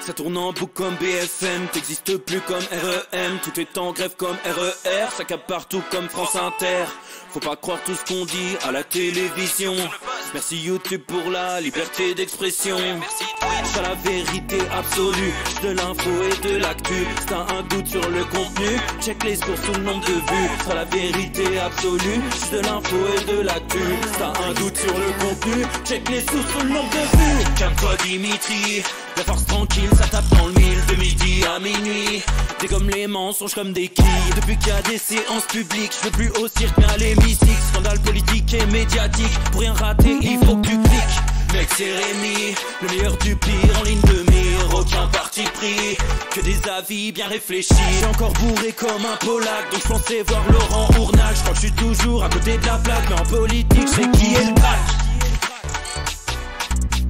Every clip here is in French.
Ça tourne en boucle comme BFM, t'existes plus comme REM. Tout est en grève comme RER, ça capte partout comme France Inter. Faut pas croire tout ce qu'on dit à la télévision. Merci YouTube pour la liberté d'expression. C'est la vérité absolue, de l'info et de l'actu. Si t'as un doute sur le contenu, check les sources ou le nombre de vues. C'est la vérité absolue, de l'info et de l'actu. Si t'as un doute sur le contenu, check les sources ou le nombre de vues. Calme-toi Dimitri, la force tranquille, ça tape dans le mille. De midi à minuit, t'es comme les mensonges comme des quilles. Depuis qu'il y a des séances publiques, je veux plus au cirque mais à l'hémicycle. Scandale politique et médiatique, pour rien rater il faut que tu cliques. Mec c'est Rémi, le meilleur du pire en ligne de mire. Aucun parti pris, que des avis bien réfléchis. J'ai encore bourré comme un Polac, donc je pensais voir Laurent Ournac. Je crois que je suis toujours à côté de la plaque, mais en politique je sais qui est le crack.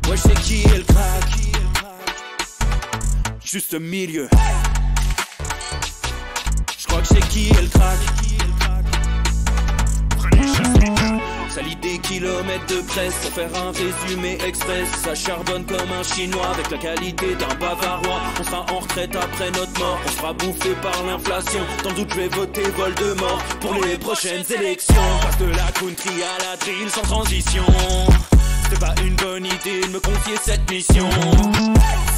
Ouais je sais qui est le crack. Juste milieu. Je crois que je sais qui est le crack. Ça lit des kilomètres de presse pour faire un résumé express. Ça charbonne comme un chinois avec la qualité d'un bavarois. On sera en retraite après notre mort, on sera bouffé par l'inflation. Dans le doute je vais voter Voldemort pour les prochaines élections. Passe de la country à la drill sans transition. C'est pas une bonne idée de me confier cette mission.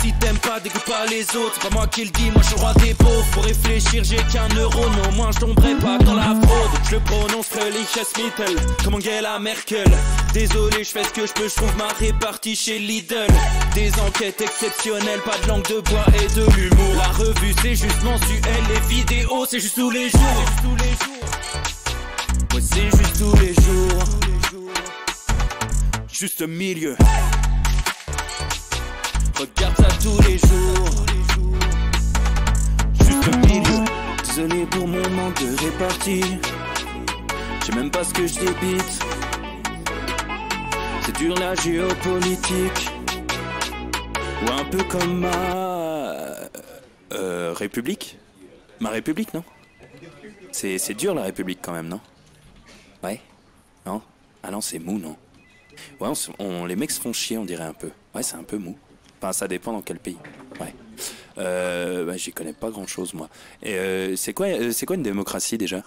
Si t'aimes pas, dégoûte pas les autres. C'est pas moi qui le dis, moi je suis roi des pauvres. Pour réfléchir, j'ai qu'un euro, non, moi je tomberai pas dans la fraude. Je prononce Relichesmittel, comme Angela Merkel. Désolé, je fais ce que je peux, je trouve ma répartie chez Lidl. Des enquêtes exceptionnelles, pas de langue de bois et de l'humour. La revue c'est juste mensuel, les vidéos c'est juste tous les jours. Ouais, c'est juste tous les jours. Juste milieu. Regarde ça tous les jours. Juste milieu. Désolé pour mon manque de répartie. Je sais même pas ce que je débite. C'est dur la géopolitique. Ou un peu comme ma... République. Ma République, non? C'est dur la République quand même, non? Ouais? Non? Ah non, c'est mou, non? Ouais, les mecs se font chier, on dirait un peu. Ouais, c'est un peu mou. Enfin, ça dépend dans quel pays. Ouais. Bah, j'y connais pas grand chose, moi. Et c'est quoi une démocratie déjà?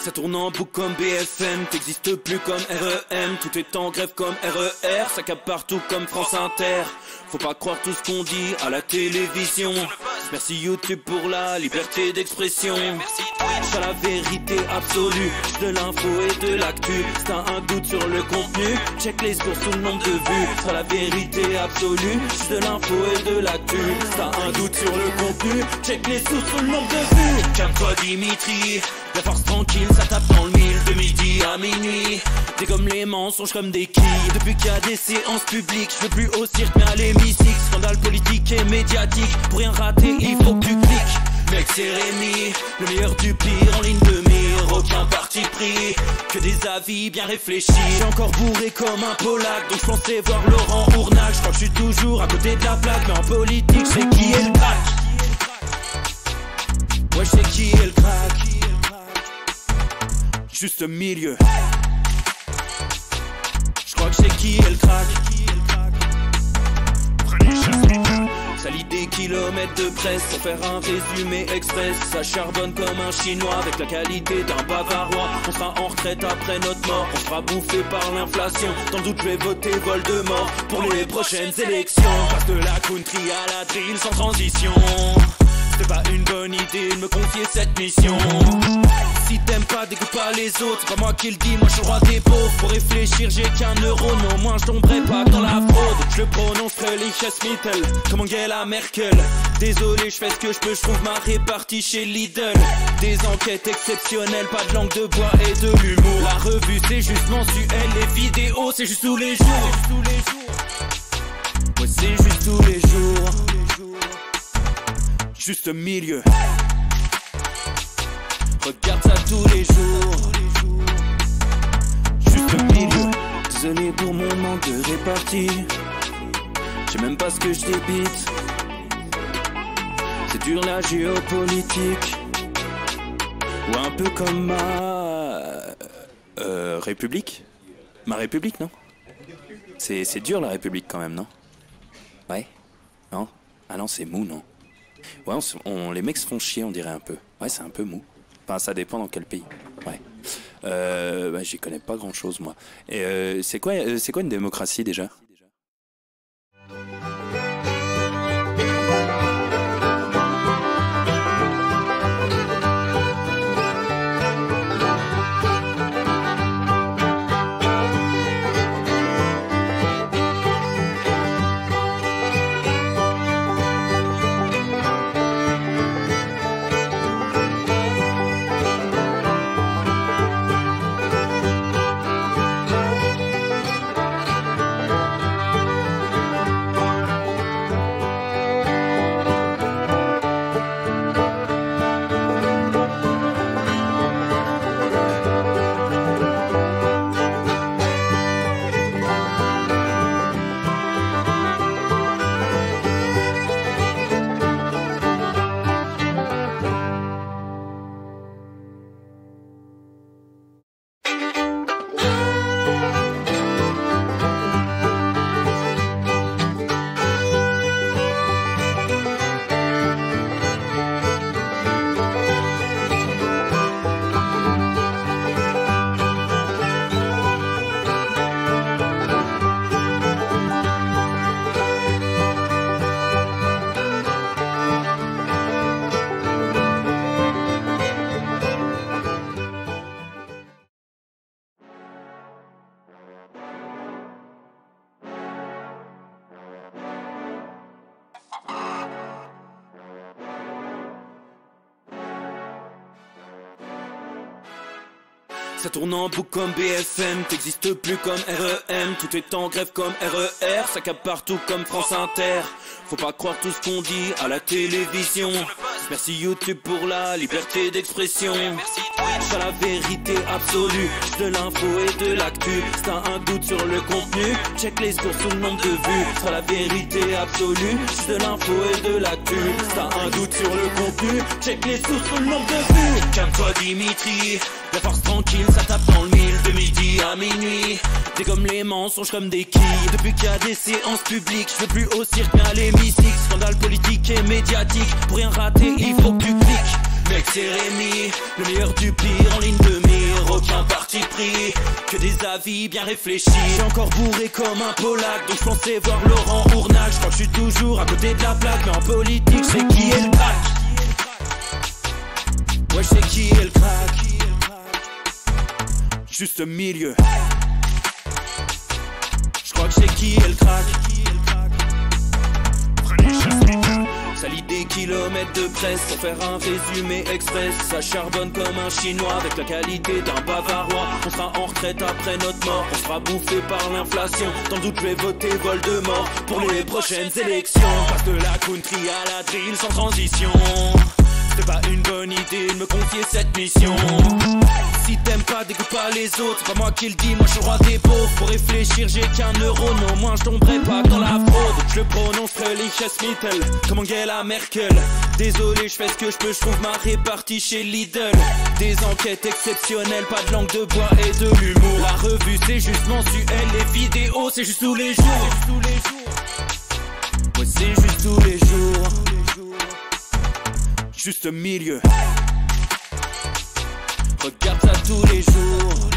Ça tourne en boucle comme BFM, t'existes plus comme REM. Tout est en grève comme RER, ça capte partout comme France Inter. Faut pas croire tout ce qu'on dit à la télévision. Merci YouTube pour la liberté d'expression. C'est la vérité absolue, de l'info et de l'actu. Si t'as un doute sur le contenu, check les sources ou le nombre de vues. C'est la vérité absolue, de l'info et de l'actu. Si t'as un doute sur le contenu, check les sources ou le nombre de vues. Calme-toi Dimitri, la force tranquille, ça tape dans le mille. De midi à minuit, t'es comme les mensonges comme des quilles. Depuis qu'il y a des séances publiques, je veux plus au cirque mais à l'hémicycle. Scandale politique et médiatique, pour rien rater il faut que tu cliques. Mec c'est Rémi, le meilleur du pire en ligne de mire. aucun parti pris, que des avis bien réfléchis. J'ai encore bourré comme un Polac, donc je pensais voir Laurent Ournac. Je crois que je suis toujours à côté de la plaque, mais en politique c'est qui est le crack. Ouais, je sais qui est le crack. Juste milieu. Je crois que je sais qui est le crack. Ça lit des kilomètres de presse pour faire un résumé express. Ça charbonne comme un chinois avec la qualité d'un bavarois. On sera en retraite après notre mort, on sera bouffé par l'inflation. Dans le doute je vais voter Voldemort pour les prochaines élections. Passe de la country à la drill sans transition. C'est pas une bonne idée de me confier cette mission. Si t'aimes pas, dégoûte pas les autres. C'est pas moi qui le dis, moi je suis roi des pauvres. Pour réfléchir j'ai qu'un euro, mais au moins je tomberai pas dans la fraude. Je prononce Relichesmittel comme Angela Merkel. Désolé, je fais ce que je peux, je trouve ma répartie chez Lidl. Des enquêtes exceptionnelles, pas de langue de bois et de l'humour. La revue c'est juste mensuel, les vidéos c'est juste tous les jours. Ouais, c'est juste tous les jours. Juste milieu. Regarde ça tous les jours. Juste milieu. Désolé pour mon manque de répartie. Je sais même pas ce que je débite. C'est dur la géopolitique. Ou un peu comme ma République. Ma République, non? C'est dur la République quand même, non? Ouais? Non? Ah non, c'est mou, non? Ouais, les mecs se font chier, on dirait un peu. Ouais, c'est un peu mou. Enfin, ça dépend dans quel pays. Ouais. Bah, j'y connais pas grand chose, moi. Et c'est quoi une démocratie déjà? Ça tourne en boucle comme BFM, t'existes plus comme REM. Tout est en grève comme RER, ça capte partout comme France Inter. Faut pas croire tout ce qu'on dit à la télévision. Merci YouTube pour la liberté d'expression. C'est la vérité absolue, de l'info et de l'actu. Si t'as un doute sur le contenu, check les sources ou le nombre de vues. C'est la vérité absolue, de l'info et de l'actu. Si t'as un doute sur le contenu, check les sources ou le nombre de vues. Calme-toi Dimitri, la force tranquille, ça tape dans le mille. De midi à minuit, t'es comme les mensonges comme des quilles. Depuis qu'il y a des séances publiques, je veux plus au cirque mais à l'hémicycle. Scandale politique et médiatique, pour rien rater il faut que tu cliques. Mec c'est Rémi, le meilleur du pire en ligne de mire. Aucun parti pris, que des avis bien réfléchis. J'ai encore bourré comme un Polac, donc je pensais voir Laurent Ournac. Je crois que je suis toujours à côté de la plaque, mais en politique c'est qui est le crack. Ouais je sais qui est le crack. Juste milieu. Je crois que je sais qui est le crack. Ça lit des kilomètres de presse pour faire un résumé express. Ça charbonne comme un chinois avec la qualité d'un bavarois. On sera en retraite après notre mort, on sera bouffé par l'inflation. Dans le doute je vais voter Voldemort pour les prochaines élections. Passe de la country à la drill sans transition. C'est pas une bonne bonne idée de me confier cette mission. Si t'aimes pas, dégoûte pas les autres. C'est pas moi qui le dis, moi je suis le roi des pauvres. Pour réfléchir, j'ai qu'un euro, non, moi je tomberai pas dans la fraude. Je le prononce Mittel, comme Angela Merkel. Désolé, je fais ce que je peux, je trouve ma répartie chez Lidl. Des enquêtes exceptionnelles, pas de langue de bois et de l'humour. La revue c'est juste mensuel, les vidéos c'est juste tous les jours. Ouais, c'est juste tous les jours. Juste milieu. Regarde ça tous les jours.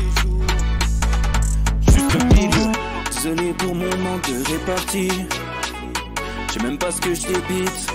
Juste milieu. Désolé pour mon manque de répartie. Je sais même pas ce que je débite.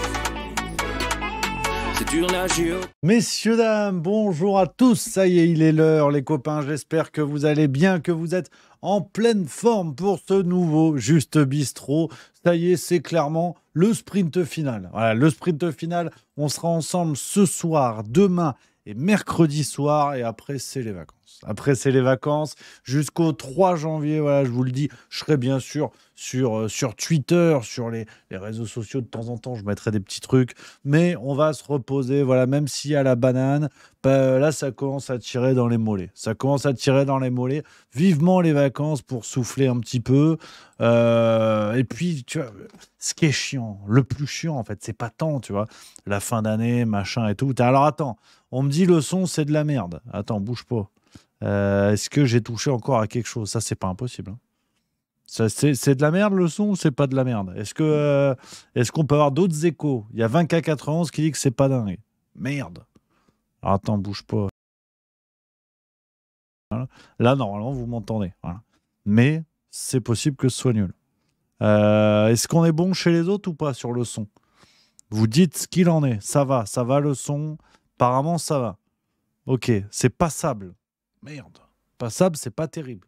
C'est dur la géo. Messieurs, dames, bonjour à tous. Ça y est, il est l'heure, les copains. J'espère que vous allez bien, que vous êtes en pleine forme pour ce nouveau Juste Bistrot. Ça y est, c'est clairement le sprint final. Voilà, le sprint final. On sera ensemble ce soir, demain et mercredi soir. Et après, c'est les vacances. Après, c'est les vacances jusqu'au 3 janvier. Voilà, je vous le dis, je serai bien sûr sur Twitter, sur les réseaux sociaux. De temps en temps, je mettrai des petits trucs. Mais on va se reposer. Voilà, même s'il y a la banane, bah, là, ça commence à tirer dans les mollets. Ça commence à tirer dans les mollets. Vivement les vacances pour souffler un petit peu. Et puis, tu vois, ce qui est chiant, le plus chiant, en fait, c'est pas tant, tu vois, la fin d'année, machin et tout. Alors, attends, on me dit le son, c'est de la merde. Attends, bouge pas. Est-ce que j'ai touché encore à quelque chose? Ça, c'est pas impossible. Hein. C'est de la merde le son ou c'est pas de la merde? Est-ce qu'on peut avoir d'autres échos? Il y a 20K91 qui dit que c'est pas dingue. Merde. Alors, attends, bouge pas. Voilà. Là, normalement, vous m'entendez. Voilà. Mais c'est possible que ce soit nul. Est-ce qu'on est bon chez les autres ou pas sur le son? Vous dites ce qu'il en est. Ça va le son. Apparemment, ça va. Ok, c'est passable. Merde. Passable, c'est pas terrible.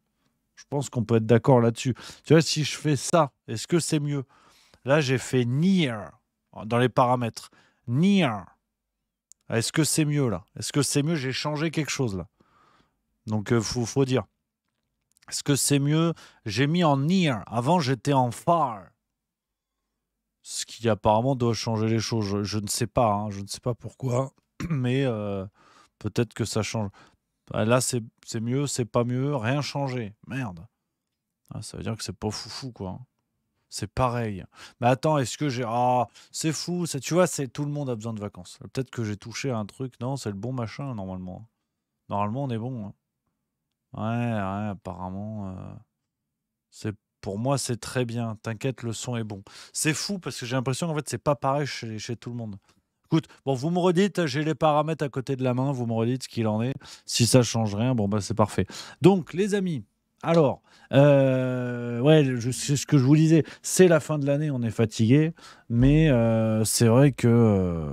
Je pense qu'on peut être d'accord là-dessus. Tu vois, si je fais ça, est-ce que c'est mieux? Là, j'ai fait near dans les paramètres. Near. Est-ce que c'est mieux là? Est-ce que c'est mieux? J'ai changé quelque chose là. Donc, faut dire. Est-ce que c'est mieux? J'ai mis en near. Avant, j'étais en far. Ce qui apparemment doit changer les choses. Je ne sais pas. Hein. Je ne sais pas pourquoi. Mais peut-être que ça change. Là, c'est mieux, c'est pas mieux, rien changé. Merde. Ah, ça veut dire que c'est pas foufou, quoi. C'est pareil. Mais attends, est-ce que j'ai... Ah, c'est fou. Ça, tu vois, tout le monde a besoin de vacances. Peut-être que j'ai touché à un truc. Non, c'est le bon machin, normalement. Normalement, on est bon. Hein. Ouais, apparemment. Pour moi, c'est très bien. T'inquiète, le son est bon. C'est fou parce que j'ai l'impression qu'en fait, c'est pas pareil chez tout le monde. Écoute, bon, vous me redites, j'ai les paramètres à côté de la main, vous me redites ce qu'il en est. Si ça change rien, bon, bah, c'est parfait. Donc, les amis, alors, ouais, c'est ce que je vous disais, c'est la fin de l'année, on est fatigué, mais c'est vrai que...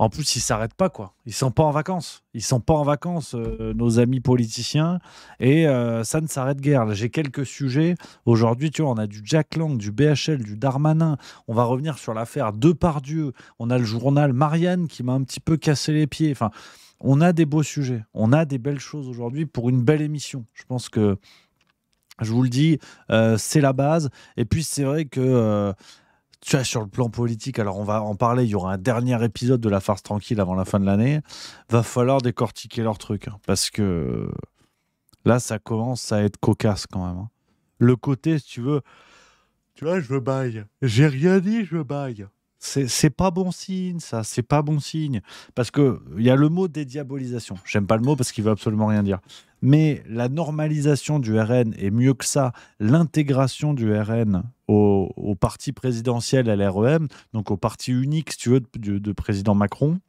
En plus, ils ne s'arrêtent pas, quoi. Ils ne sont pas en vacances. Ils ne sont pas en vacances, nos amis politiciens. Et ça ne s'arrête guère. Là, j'ai quelques sujets. Aujourd'hui, tu vois, on a du Jack Lang, du BHL, du Darmanin. On va revenir sur l'affaire Depardieu. On a le journal Marianne qui m'a un petit peu cassé les pieds. Enfin, on a des beaux sujets. On a des belles choses aujourd'hui pour une belle émission. Je pense que, je vous le dis, c'est la base. Et puis, c'est vrai que... tu vois, sur le plan politique, alors on va en parler, il y aura un dernier épisode de La Farce Tranquille avant la fin de l'année. Va falloir décortiquer leur truc, hein, parce que là, ça commence à être cocasse quand même. Hein. Le côté, si tu veux, tu vois, je baille. J'ai rien dit, je baille. C'est pas bon signe, ça, c'est pas bon signe. Parce qu'il y a le mot dédiabolisation. J'aime pas le mot parce qu'il veut absolument rien dire. Mais la normalisation du RN est mieux que ça. L'intégration du RN au parti présidentiel LREM, donc au parti unique, si tu veux, de président Macron,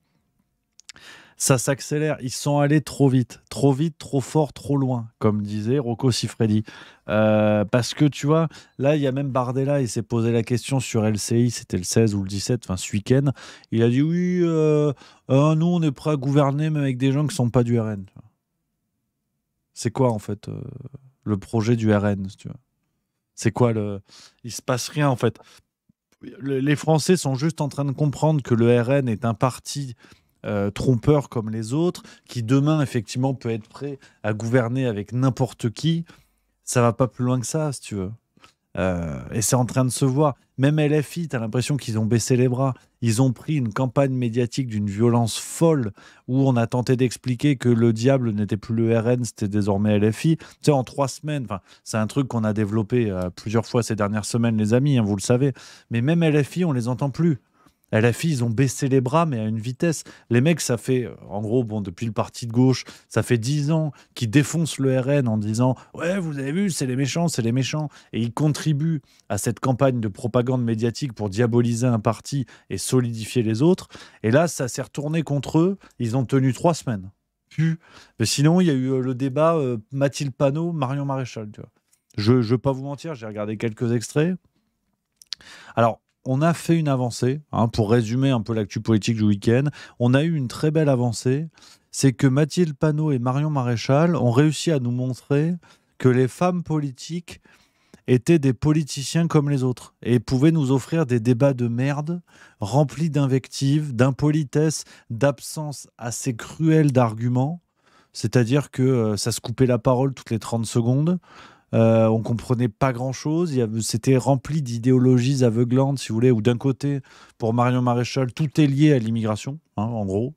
ça s'accélère. Ils sont allés trop vite, trop fort, trop loin, comme disait Rocco Siffredi. Parce que tu vois, là, il y a même Bardella, il s'est posé la question sur LCI, c'était le 16 ou le 17, enfin ce week-end. Il a dit oui, nous, on est prêt à gouverner, même avec des gens qui ne sont pas du RN. C'est quoi, en fait, le projet du RN, si tu veux? C'est quoi Il se passe rien, en fait. Les Français sont juste en train de comprendre que le RN est un parti trompeur comme les autres, qui demain, effectivement, peut être prêt à gouverner avec n'importe qui. Ça va pas plus loin que ça, si tu veux. Et c'est en train de se voir. Même LFI, tu as l'impression qu'ils ont baissé les bras. Ils ont pris une campagne médiatique d'une violence folle où on a tenté d'expliquer que le diable n'était plus le RN, c'était désormais LFI. Tu sais, en 3 semaines, c'est un truc qu'on a développé plusieurs fois ces dernières semaines, les amis, hein, vous le savez. Mais même LFI, on les entend plus. LFI, ils ont baissé les bras, mais à une vitesse. Les mecs, ça fait, en gros, bon, depuis le parti de gauche, ça fait 10 ans qu'ils défoncent le RN en disant « Ouais, vous avez vu, c'est les méchants, c'est les méchants ». Et ils contribuent à cette campagne de propagande médiatique pour diaboliser un parti et solidifier les autres. Et là, ça s'est retourné contre eux. Ils ont tenu 3 semaines. Mais sinon, il y a eu le débat Mathilde Panot, Marion Maréchal. Tu vois. Je ne vais pas vous mentir, j'ai regardé quelques extraits. Alors, on a fait une avancée, hein, pour résumer un peu l'actu politique du week-end. On a eu une très belle avancée, c'est que Mathilde Panot et Marion Maréchal ont réussi à nous montrer que les femmes politiques étaient des politiciens comme les autres et pouvaient nous offrir des débats de merde remplis d'invectives, d'impolitesse, d'absence assez cruelle d'arguments. C'est-à-dire que ça se coupait la parole toutes les 30 secondes. On comprenait pas grand-chose. C'était rempli d'idéologies aveuglantes, si vous voulez, où d'un côté, pour Marion Maréchal, tout est lié à l'immigration, hein, en gros.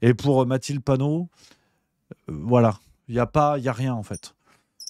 Et pour Mathilde Panot, voilà, il n'y a rien, en fait.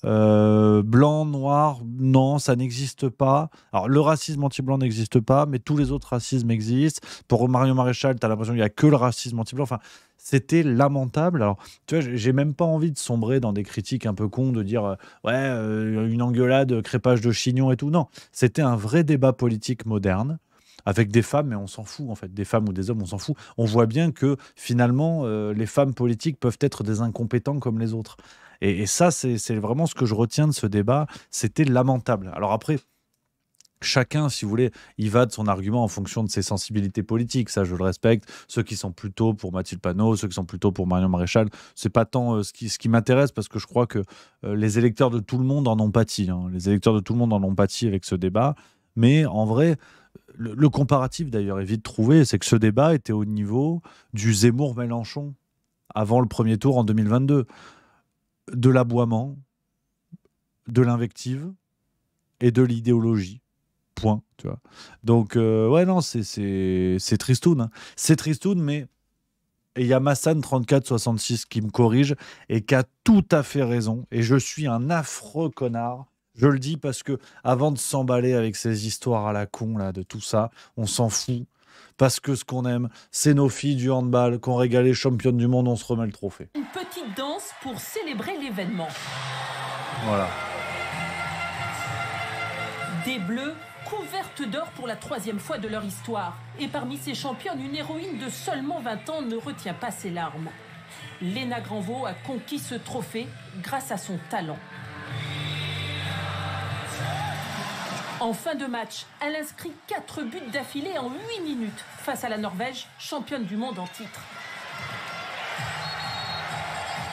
Blanc, noir, non, ça n'existe pas. Alors, le racisme anti-blanc n'existe pas, mais tous les autres racismes existent. Pour Marion Maréchal, tu as l'impression qu'il n'y a que le racisme anti-blanc. Enfin, c'était lamentable. Alors, tu vois, j'ai même pas envie de sombrer dans des critiques un peu cons, de dire une engueulade, crépage de chignon et tout. Non, c'était un vrai débat politique moderne avec des femmes, mais on s'en fout en fait, des femmes ou des hommes, on s'en fout. On voit bien que finalement, les femmes politiques peuvent être des incompétents comme les autres. Et ça, c'est vraiment ce que je retiens de ce débat. C'était lamentable. Alors après, chacun, si vous voulez, il va de son argument en fonction de ses sensibilités politiques. Ça, je le respecte. Ceux qui sont plutôt pour Mathilde Panot, ceux qui sont plutôt pour Marion Maréchal, c'est pas tant ce qui m'intéresse, parce que je crois que les électeurs de tout le monde en ont pâti. Hein. Les électeurs de tout le monde en ont pâti avec ce débat. Mais en vrai, le comparatif d'ailleurs est vite trouvé, c'est que ce débat était au niveau du Zemmour-Mélenchon avant le premier tour en 2022. De l'aboiement, de l'invective et de l'idéologie. Point. Tu vois. Donc, ouais, non, c'est tristoun. Hein. C'est tristoun, mais il y a Massan3466 qui me corrige et qui a tout à fait raison. Et je suis un affreux connard. Je le dis parce que avant de s'emballer avec ces histoires à la con, là, de tout ça, on s'en fout. Parce que ce qu'on aime, c'est nos filles du handball, qu'on régalait championnes du monde, on se remet le trophée. Une petite danse pour célébrer l'événement. Voilà. Des Bleus couvertes d'or pour la 3e fois de leur histoire. Et parmi ces championnes, une héroïne de seulement 20 ans ne retient pas ses larmes. Léna Granvaux a conquis ce trophée grâce à son talent. En fin de match, elle inscrit 4 buts d'affilée en 8 minutes face à la Norvège, championne du monde en titre.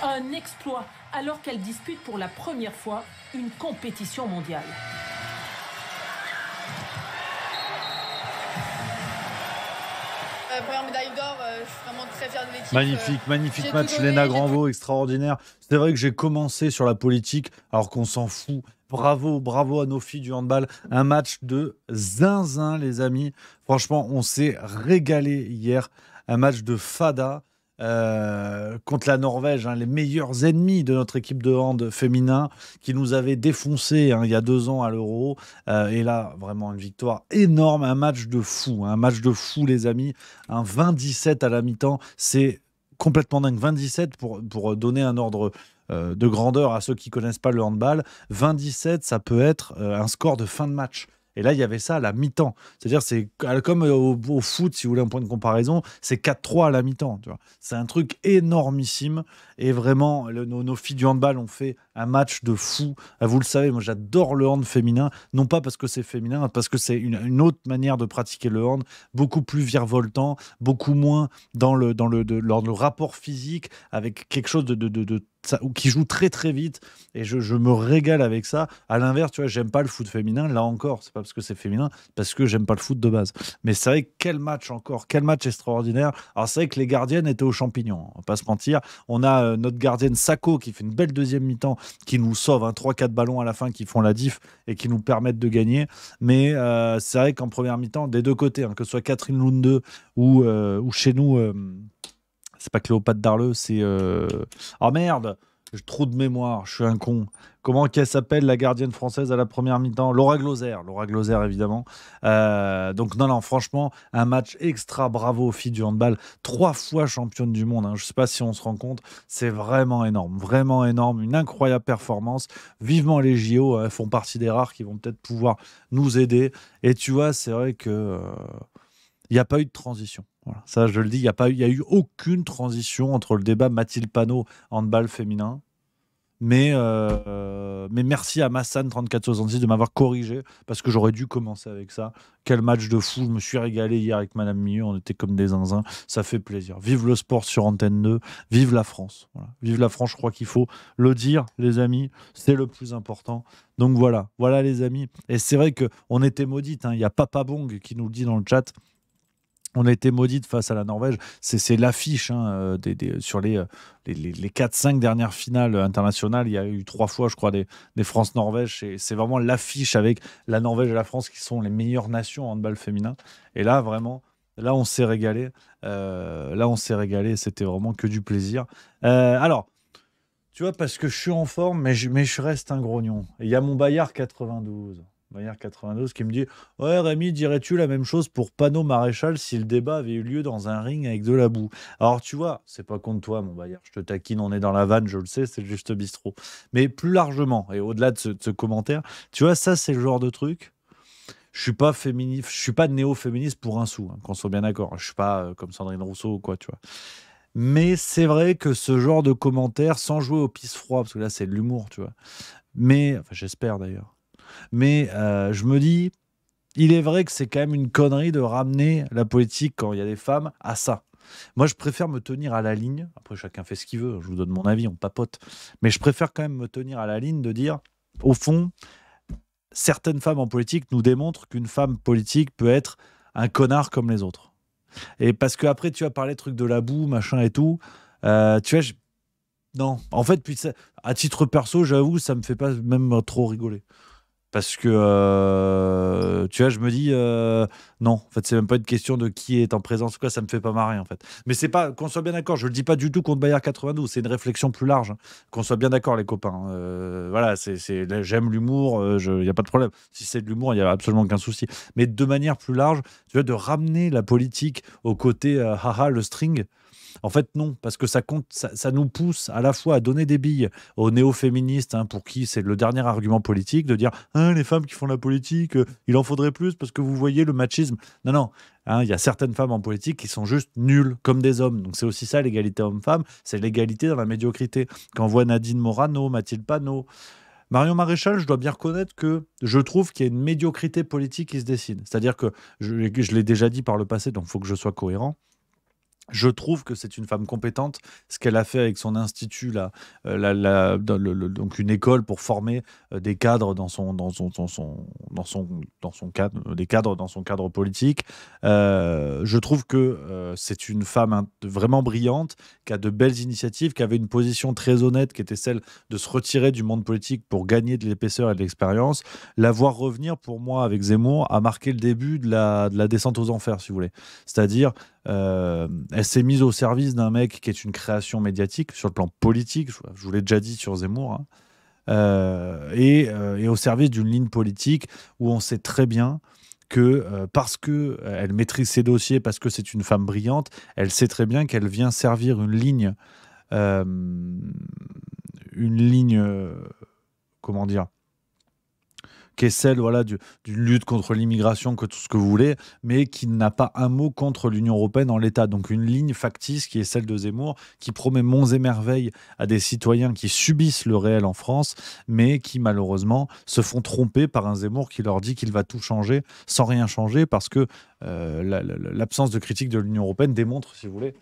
Un exploit alors qu'elle dispute pour la première fois une compétition mondiale. Première médaille d'or, je suis vraiment très fière de l'équipe. Magnifique match, Léna Granvaux, extraordinaire. C'est vrai que j'ai commencé sur la politique alors qu'on s'en fout. Bravo à nos filles du handball. Un match de zinzin, les amis. Franchement, on s'est régalé hier. Un match de fada contre la Norvège, hein, les meilleurs ennemis de notre équipe de hand féminin qui nous avait défoncé il y a 2 ans à l'Euro. Et là, vraiment une victoire énorme. Un match de fou, les amis. Un 20-17 à la mi-temps. C'est complètement dingue. 20-17 pour donner un ordre de grandeur à ceux qui connaissent pas le handball. 20-17, ça peut être un score de fin de match. Et là, il y avait ça à la mi-temps. C'est-à-dire, c'est comme au foot, si vous voulez un point de comparaison, c'est 4-3 à la mi-temps. Tu vois. C'est un truc énormissime. Et vraiment, nos filles du handball ont fait un match de fou. Vous le savez, moi, j'adore le hand féminin. Non pas parce que c'est féminin, parce que c'est une autre manière de pratiquer le hand, beaucoup plus virevoltant, beaucoup moins dans le rapport physique, avec quelque chose de ou qui joue très très vite et je me régale avec ça. À l'inverse, tu vois, j'aime pas le foot féminin. Là encore, c'est pas parce que c'est féminin, parce que j'aime pas le foot de base. Mais c'est vrai que quel match encore, quel match extraordinaire. Alors c'est vrai que les gardiennes étaient aux champignons, on va pas se mentir. On a notre gardienne Sako qui fait une belle deuxième mi-temps, qui nous sauve 3-4 ballons à la fin qui font la diff et qui nous permettent de gagner. Mais c'est vrai qu'en première mi-temps, des deux côtés, que ce soit Catherine Lunde ou chez nous, c'est pas Cléopâtre Darleux, c'est... Oh merde, j'ai trop de mémoire, je suis un con. Comment qu'elle s'appelle, la gardienne française à la première mi-temps? Laura Glauser, évidemment. Donc non, franchement, un match extra bravo aux filles du handball. 3 fois championne du monde, je sais pas si on se rend compte. C'est vraiment énorme. Une incroyable performance. Vivement les JO, elles font partie des rares qui vont peut-être pouvoir nous aider. Et tu vois, c'est vrai que... il n'y a pas eu de transition. Voilà. Ça, je le dis, il y a eu aucune transition entre le débat Mathilde Panot handball féminin. Mais merci à Massan 3466 de m'avoir corrigé parce que j'aurais dû commencer avec ça. Quel match de fou, je me suis régalé hier avec Madame Millot, on était comme des zinzins, ça fait plaisir. Vive le sport sur Antenne 2, vive la France. Voilà. Vive la France, je crois qu'il faut le dire, les amis, c'est le plus important. Donc voilà les amis. Et c'est vrai qu'on était maudites, il y a Papa Bong qui nous le dit dans le chat. On a été maudite face à la Norvège. C'est l'affiche sur les 4-5 dernières finales internationales. Il y a eu 3 fois, je crois, des France-Norvège. C'est vraiment l'affiche avec la Norvège et la France qui sont les meilleures nations en handball féminin. Et là, vraiment, on s'est régalé. C'était vraiment que du plaisir. Alors, tu vois, parce que je suis en forme, mais je reste un grognon. Et il y a mon Bayard 92. Bayard 92 qui me dit « Ouais, Rémi, dirais-tu la même chose pour Panot Maréchal si le débat avait eu lieu dans un ring avec de la boue ?» Alors, tu vois, c'est pas contre toi, mon Bayard, je te taquine, on est dans la vanne, je le sais, c'est juste bistrot. Mais plus largement, et au-delà de ce commentaire, tu vois, ça, c'est le genre de truc. Je suis pas néo-féministe pour un sou, qu'on soit bien d'accord. Je suis pas comme Sandrine Rousseau ou quoi, tu vois. Mais c'est vrai que ce genre de commentaire, sans jouer au pisse-froid, parce que là, c'est de l'humour, tu vois. Mais, enfin, j'espère d'ailleurs. Mais je me dis, il est vrai que c'est quand même une connerie de ramener la politique, quand il y a des femmes, à ça. Moi, je préfère me tenir à la ligne. Après, chacun fait ce qu'il veut. Je vous donne mon avis, on papote. Mais je préfère quand même me tenir à la ligne de dire, au fond, certaines femmes en politique nous démontrent qu'une femme politique peut être un connard comme les autres. Et parce qu'après, tu as parlé truc de la boue, machin et tout. Tu vois, non. En fait, puis à titre perso, j'avoue, ça me fait pas même trop rigoler. Parce que, tu vois, je me dis, non, en fait, c'est même pas une question de qui est en présence, quoi, ça me fait pas marrer, en fait. Mais c'est pas, qu'on soit bien d'accord, je le dis pas du tout contre Bayard 92, c'est une réflexion plus large, qu'on soit bien d'accord, les copains. Voilà, j'aime l'humour, il n'y a pas de problème. Si c'est de l'humour, il n'y a absolument aucun souci. Mais de manière plus large, tu vois, de ramener la politique au côté, haha, le string. En fait, non, parce que ça nous pousse à la fois à donner des billes aux néo-féministes, pour qui c'est le dernier argument politique, de dire les femmes qui font la politique, il en faudrait plus parce que vous voyez le machisme. Non, il y a certaines femmes en politique qui sont juste nulles, comme des hommes. Donc c'est aussi ça, l'égalité homme-femme, c'est l'égalité dans la médiocrité. Quand on voit Nadine Morano, Mathilde Panot, Marion Maréchal, je dois bien reconnaître que je trouve qu'il y a une médiocrité politique qui se dessine. C'est-à-dire que, je l'ai déjà dit par le passé, donc il faut que je sois cohérent. Je trouve que c'est une femme compétente. Ce qu'elle a fait avec son institut, donc une école pour former des cadres dans son cadre, des cadres dans son cadre politique. Je trouve que c'est une femme vraiment brillante, qui a de belles initiatives, qui avait une position très honnête, qui était celle de se retirer du monde politique pour gagner de l'épaisseur et de l'expérience. La voir revenir, pour moi, avec Zemmour, a marqué le début de la descente aux enfers, si vous voulez. C'est-à-dire, elle s'est mise au service d'un mec qui est une création médiatique sur le plan politique, je vous l'ai déjà dit sur Zemmour, et au service d'une ligne politique où on sait très bien que parce qu'elle maîtrise ses dossiers, parce que c'est une femme brillante, elle sait très bien qu'elle vient servir une ligne, comment dire, qui est celle d'une lutte contre l'immigration, que tout ce que vous voulez, mais qui n'a pas un mot contre l'Union européenne en l'état. Donc une ligne factice qui est celle de Zemmour, qui promet monts et merveilles à des citoyens qui subissent le réel en France, mais qui malheureusement se font tromper par un Zemmour qui leur dit qu'il va tout changer sans rien changer, parce que l'absence de critique de l'Union européenne démontre, si vous voulez,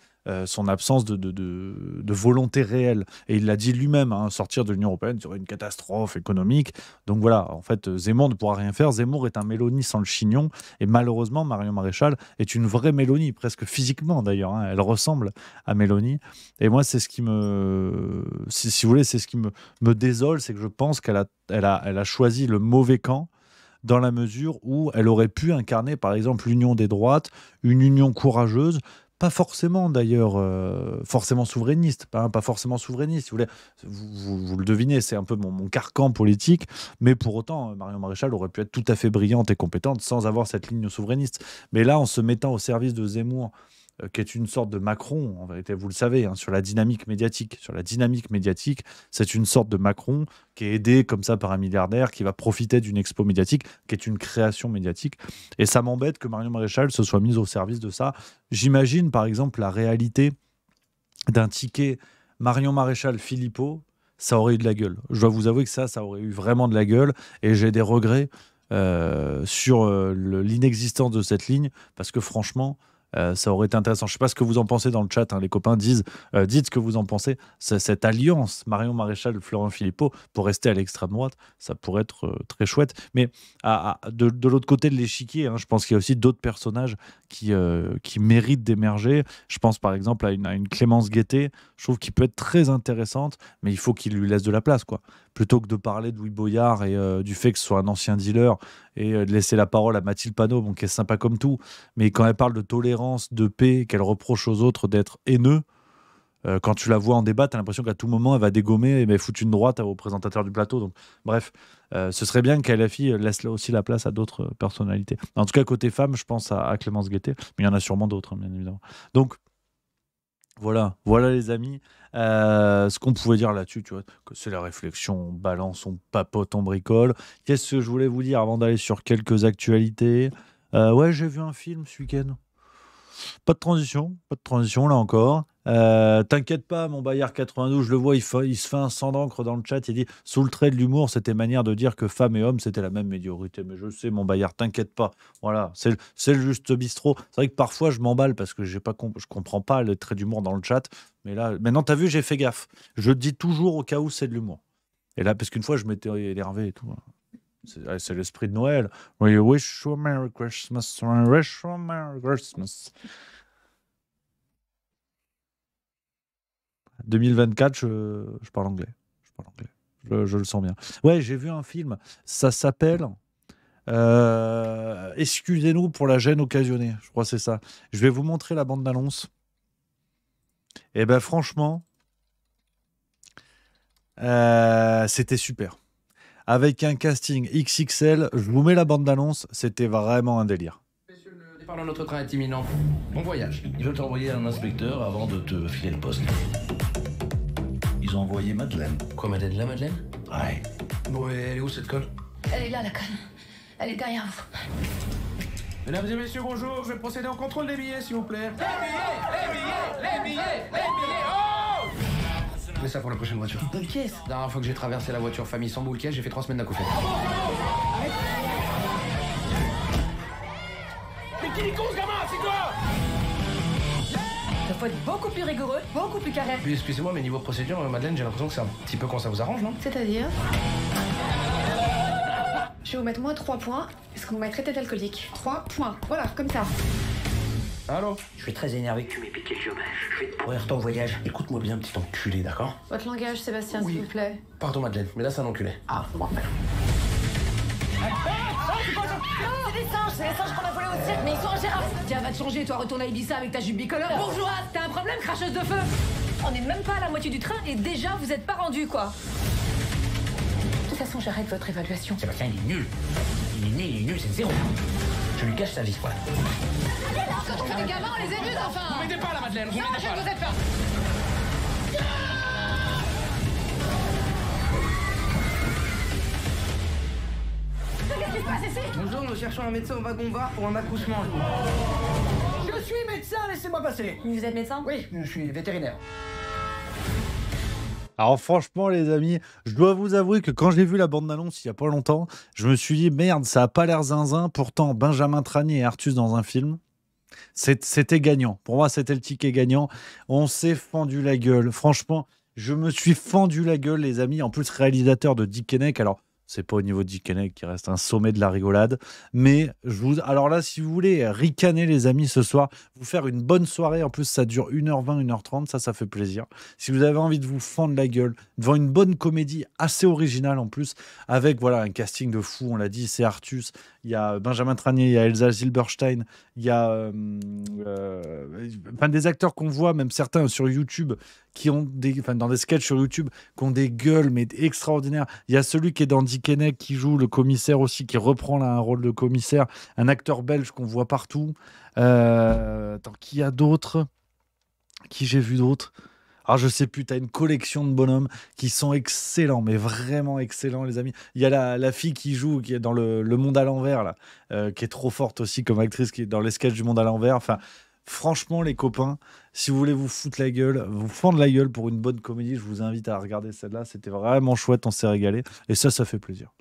son absence de volonté réelle. Et il l'a dit lui-même, hein, sortir de l'Union européenne serait une catastrophe économique. Donc voilà, en fait, Zemmour ne pourra rien faire. Zemmour est un Mélanie sans le chignon. Et malheureusement, Marion Maréchal est une vraie Mélanie, presque physiquement d'ailleurs. Hein. Elle ressemble à Mélanie. Et moi, c'est ce qui me... Si vous voulez, c'est ce qui me désole, c'est que je pense qu'elle a choisi le mauvais camp dans la mesure où elle aurait pu incarner, par exemple, l'union des droites, une union courageuse, pas forcément d'ailleurs forcément souverainiste, pas forcément souverainiste, si vous voulez. Vous le devinez, c'est un peu mon carcan politique, mais pour autant, Marion Maréchal aurait pu être tout à fait brillante et compétente sans avoir cette ligne souverainiste. Mais là, en se mettant au service de Zemmour, qui est une sorte de Macron, en vérité, vous le savez, hein, sur la dynamique médiatique. Sur la dynamique médiatique, c'est une sorte de Macron qui est aidé comme ça par un milliardaire qui va profiter d'une expo médiatique, qui est une création médiatique. Et ça m'embête que Marion Maréchal se soit mise au service de ça. J'imagine, par exemple, la réalité d'un ticket Marion Maréchal-Philippot, ça aurait eu de la gueule. Je dois vous avouer que ça aurait eu vraiment de la gueule. Et j'ai des regrets sur l'inexistence de cette ligne, parce que franchement... ça aurait été intéressant. Je ne sais pas ce que vous en pensez dans le chat. Hein. Les copains dites ce que vous en pensez. Cette alliance Marion Maréchal, Florent Philippot, pour rester à l'extrême droite, ça pourrait être très chouette. Mais de l'autre côté de l'échiquier, hein, je pense qu'il y a aussi d'autres personnages qui méritent d'émerger. Je pense par exemple à une Clémence Guettet. Je trouve qu'il peut être très intéressante, mais il faut qu'il lui laisse de la place, quoi. Plutôt que de parler de Louis Boyard et du fait que ce soit un ancien dealer et de laisser la parole à Mathilde Panot, bon, qui est sympa comme tout, mais quand elle parle de tolérance, de paix, qu'elle reproche aux autres d'être haineux, quand tu la vois en débat, tu as l'impression qu'à tout moment, elle va dégommer et foutre une droite au présentateur du plateau. Donc, bref, ce serait bien qu'LFI laisse aussi la place à d'autres personnalités. En tout cas, côté femme, je pense à Clémence Guettet, mais il y en a sûrement d'autres, hein, bien évidemment. Donc, voilà les amis, ce qu'on pouvait dire là-dessus, tu vois, que c'est la réflexion, on balance, on papote, on bricole. Qu'est-ce que je voulais vous dire avant d'aller sur quelques actualités? Ouais, j'ai vu un film ce week-end. Pas de transition là encore. T'inquiète pas, mon Bayard 92, je le vois, il se fait un sang d'encre dans le chat. Il dit sous le trait de l'humour, c'était manière de dire que femmes et hommes c'était la même médiocrité. Mais je sais, mon Bayard, t'inquiète pas. Voilà, c'est le juste bistrot. C'est vrai que parfois je m'emballe parce que je comprends pas le trait d'humour dans le chat. Mais là, maintenant t'as vu, j'ai fait gaffe. Je dis toujours au cas où c'est de l'humour. Et là, parce qu'une fois je m'étais énervé et tout. C'est l'esprit de Noël. We wish you a Merry Christmas. We wish you a Merry Christmas. 2024, je parle anglais. Je le sens bien. Ouais, j'ai vu un film. Ça s'appelle Excusez-nous pour la gêne occasionnée. Je crois que c'est ça. Je vais vous montrer la bande d'annonce. Et ben franchement, c'était super. Avec un casting XXL, je vous mets la bande d'annonce. C'était vraiment un délire. Le départ de notre train est imminent. Bon voyage. Ils veulent t'envoyer un inspecteur avant de te filer le poste. Ils ont envoyé Madeleine. Quoi, Madeleine? La Madeleine? Ouais. Bon, et elle est où cette conne? Elle est là, la conne. Elle est derrière vous. Mesdames et messieurs, bonjour. Je vais procéder au contrôle des billets, s'il vous plaît. Les billets Oh! Mais ça pour la prochaine voiture. Bonne caisse. La dernière fois que j'ai traversé la voiture famille sans boule caisse, j'ai fait 3 semaines d'acouphène. Mais qui est con ce gamin? C'est quoi? Il faut être beaucoup plus rigoureux, beaucoup plus carré. Puis excusez-moi, mais niveau procédure, Madeleine, j'ai l'impression que c'est un petit peu quand ça vous arrange, non? C'est-à-dire Je vais vous mettre moins 3 points, parce que vous m'avez traité d'alcoolique. 3 points, voilà, comme ça. Allô? Je suis très énervé que tu m'aies piqué le chômage. Je vais te pourrir ton voyage. Écoute-moi bien, petit enculé, d'accord? Votre langage, Sébastien, Oui. s'il vous plaît. Pardon, Madeleine, mais là, c'est un enculé. Ah, bon, ben. C'est les singes qu'on a volés au cirque, mais ils sont en girafe. Tiens, va te changer, toi, retourne à Ibiza avec ta jupe bicolore. Bourgeoise, t'as un problème, cracheuse de feu? On n'est même pas à la moitié du train et déjà vous êtes pas rendu, quoi. De toute façon, j'arrête votre évaluation. Sébastien, il est nul. Il est nul, c'est 0. Je lui gâche sa vie, voilà. Quand on fait des gamins, on les éduque, enfin. Vous m'aidez pas, là, Madeleine, vous Non, m'aidez je pas. ne vous aide pas. Qu'est-ce qui se passe ici? Bonjour, nous cherchons un médecin au wagon-bar pour un accouchement. Je suis médecin, laissez-moi passer. Vous êtes médecin? Oui, je suis vétérinaire. Alors franchement les amis, je dois vous avouer que quand j'ai vu la bande-annonce il y a pas longtemps, je me suis dit merde, ça a pas l'air zinzin, pourtant Benjamin Tranier et Artus dans un film, C'était gagnant. Pour moi, c'était le ticket gagnant. On s'est fendu la gueule. Franchement, je me suis fendu la gueule, les amis. En plus, réalisateur de Dick Henneck. Alors, c'est pas au niveau de Dick Henneck qui reste un sommet de la rigolade. Mais alors là, si vous voulez ricaner, les amis, ce soir, vous faire une bonne soirée. En plus, ça dure 1h20, 1h30. Ça fait plaisir. Si vous avez envie de vous fendre la gueule devant une bonne comédie assez originale en plus, avec voilà un casting de fou, on l'a dit, c'est Artus, il y a Benjamin Tranier, il y a Elsa Zilberstein, il y a des acteurs qu'on voit, même certains sur YouTube, qui ont dans des sketchs sur YouTube, qui ont des gueules mais extraordinaires. Il y a celui qui est dans Dick Henneck, qui joue le commissaire aussi, qui reprend là un rôle de commissaire, un acteur belge qu'on voit partout. Qui y a d'autres? Qui j'ai vu d'autres? Alors, je sais plus, tu as une collection de bonhommes qui sont excellents, mais vraiment excellents, les amis. Il y a la fille qui joue, qui est dans le Monde à l'envers, là, qui est trop forte aussi comme actrice, qui est dans les sketchs du Monde à l'envers. Enfin, franchement, les copains, si vous voulez vous foutre la gueule, vous fendre la gueule pour une bonne comédie, je vous invite à regarder celle-là. C'était vraiment chouette, on s'est régalé. Et ça fait plaisir.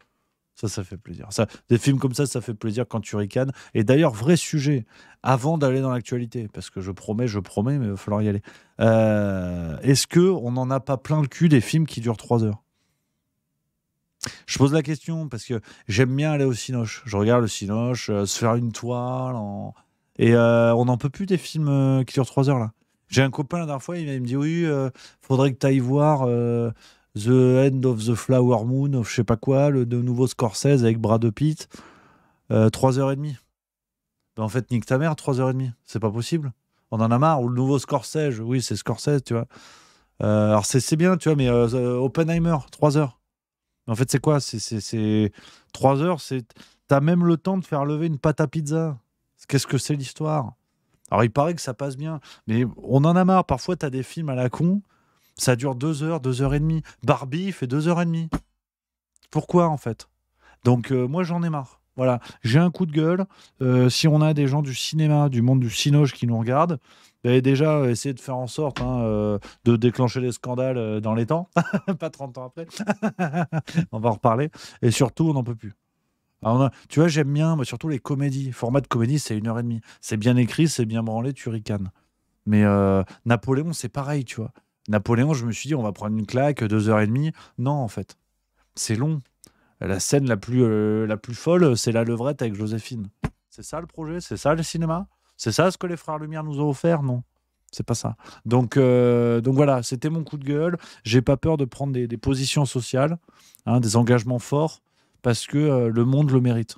Ça fait plaisir. Des films comme ça fait plaisir quand tu ricanes. Et d'ailleurs, vrai sujet, avant d'aller dans l'actualité, parce que je promets, mais il va falloir y aller. Est-ce qu'on n'en a pas plein le cul des films qui durent 3 heures? Je pose la question parce que j'aime bien aller au Cinoche. Je regarde le Cinoche, se faire une toile. Et on n'en peut plus des films qui durent 3 heures, là. J'ai un copain la dernière fois, il me dit oui, faudrait que tu ailles voir The End of the Flower Moon, of je sais pas quoi, le nouveau Scorsese avec Brad Pitt, 3h30. Ben en fait, nique ta mère, 3h30. C'est pas possible. On en a marre. Ou le nouveau Scorsese, oui, c'est Scorsese, tu vois. Alors c'est bien, tu vois, mais Oppenheimer, 3 heures. En fait, c'est quoi? C'est 3 heures, t'as même le temps de faire lever une pâte à pizza. Qu'est-ce que c'est l'histoire? Alors, il paraît que ça passe bien, mais on en a marre. Parfois, t'as des films à la con, ça dure 2 heures, 2h30. Barbie fait 2h30. Pourquoi, en fait? Donc, moi, j'en ai marre. Voilà, j'ai un coup de gueule. Si on a des gens du cinéma, du monde du cinoche qui nous regardent, déjà, essayez de faire en sorte de déclencher les scandales dans les temps, pas 30 ans après. On va en reparler. Et surtout, on n'en peut plus. Alors, tu vois, j'aime bien, mais surtout les comédies. Format de comédie, c'est 1h30. C'est bien écrit, c'est bien branlé, tu ricanes. Mais Napoléon, c'est pareil, tu vois. Napoléon, je me suis dit, on va prendre une claque, 2h30. Non, en fait, c'est long. La scène la plus folle, c'est la levrette avec Joséphine. C'est ça le projet? C'est ça le cinéma? C'est ça ce que les frères Lumière nous ont offert? Non, c'est pas ça. Donc voilà, c'était mon coup de gueule. J'ai pas peur de prendre des positions sociales, des engagements forts, parce que le monde le mérite.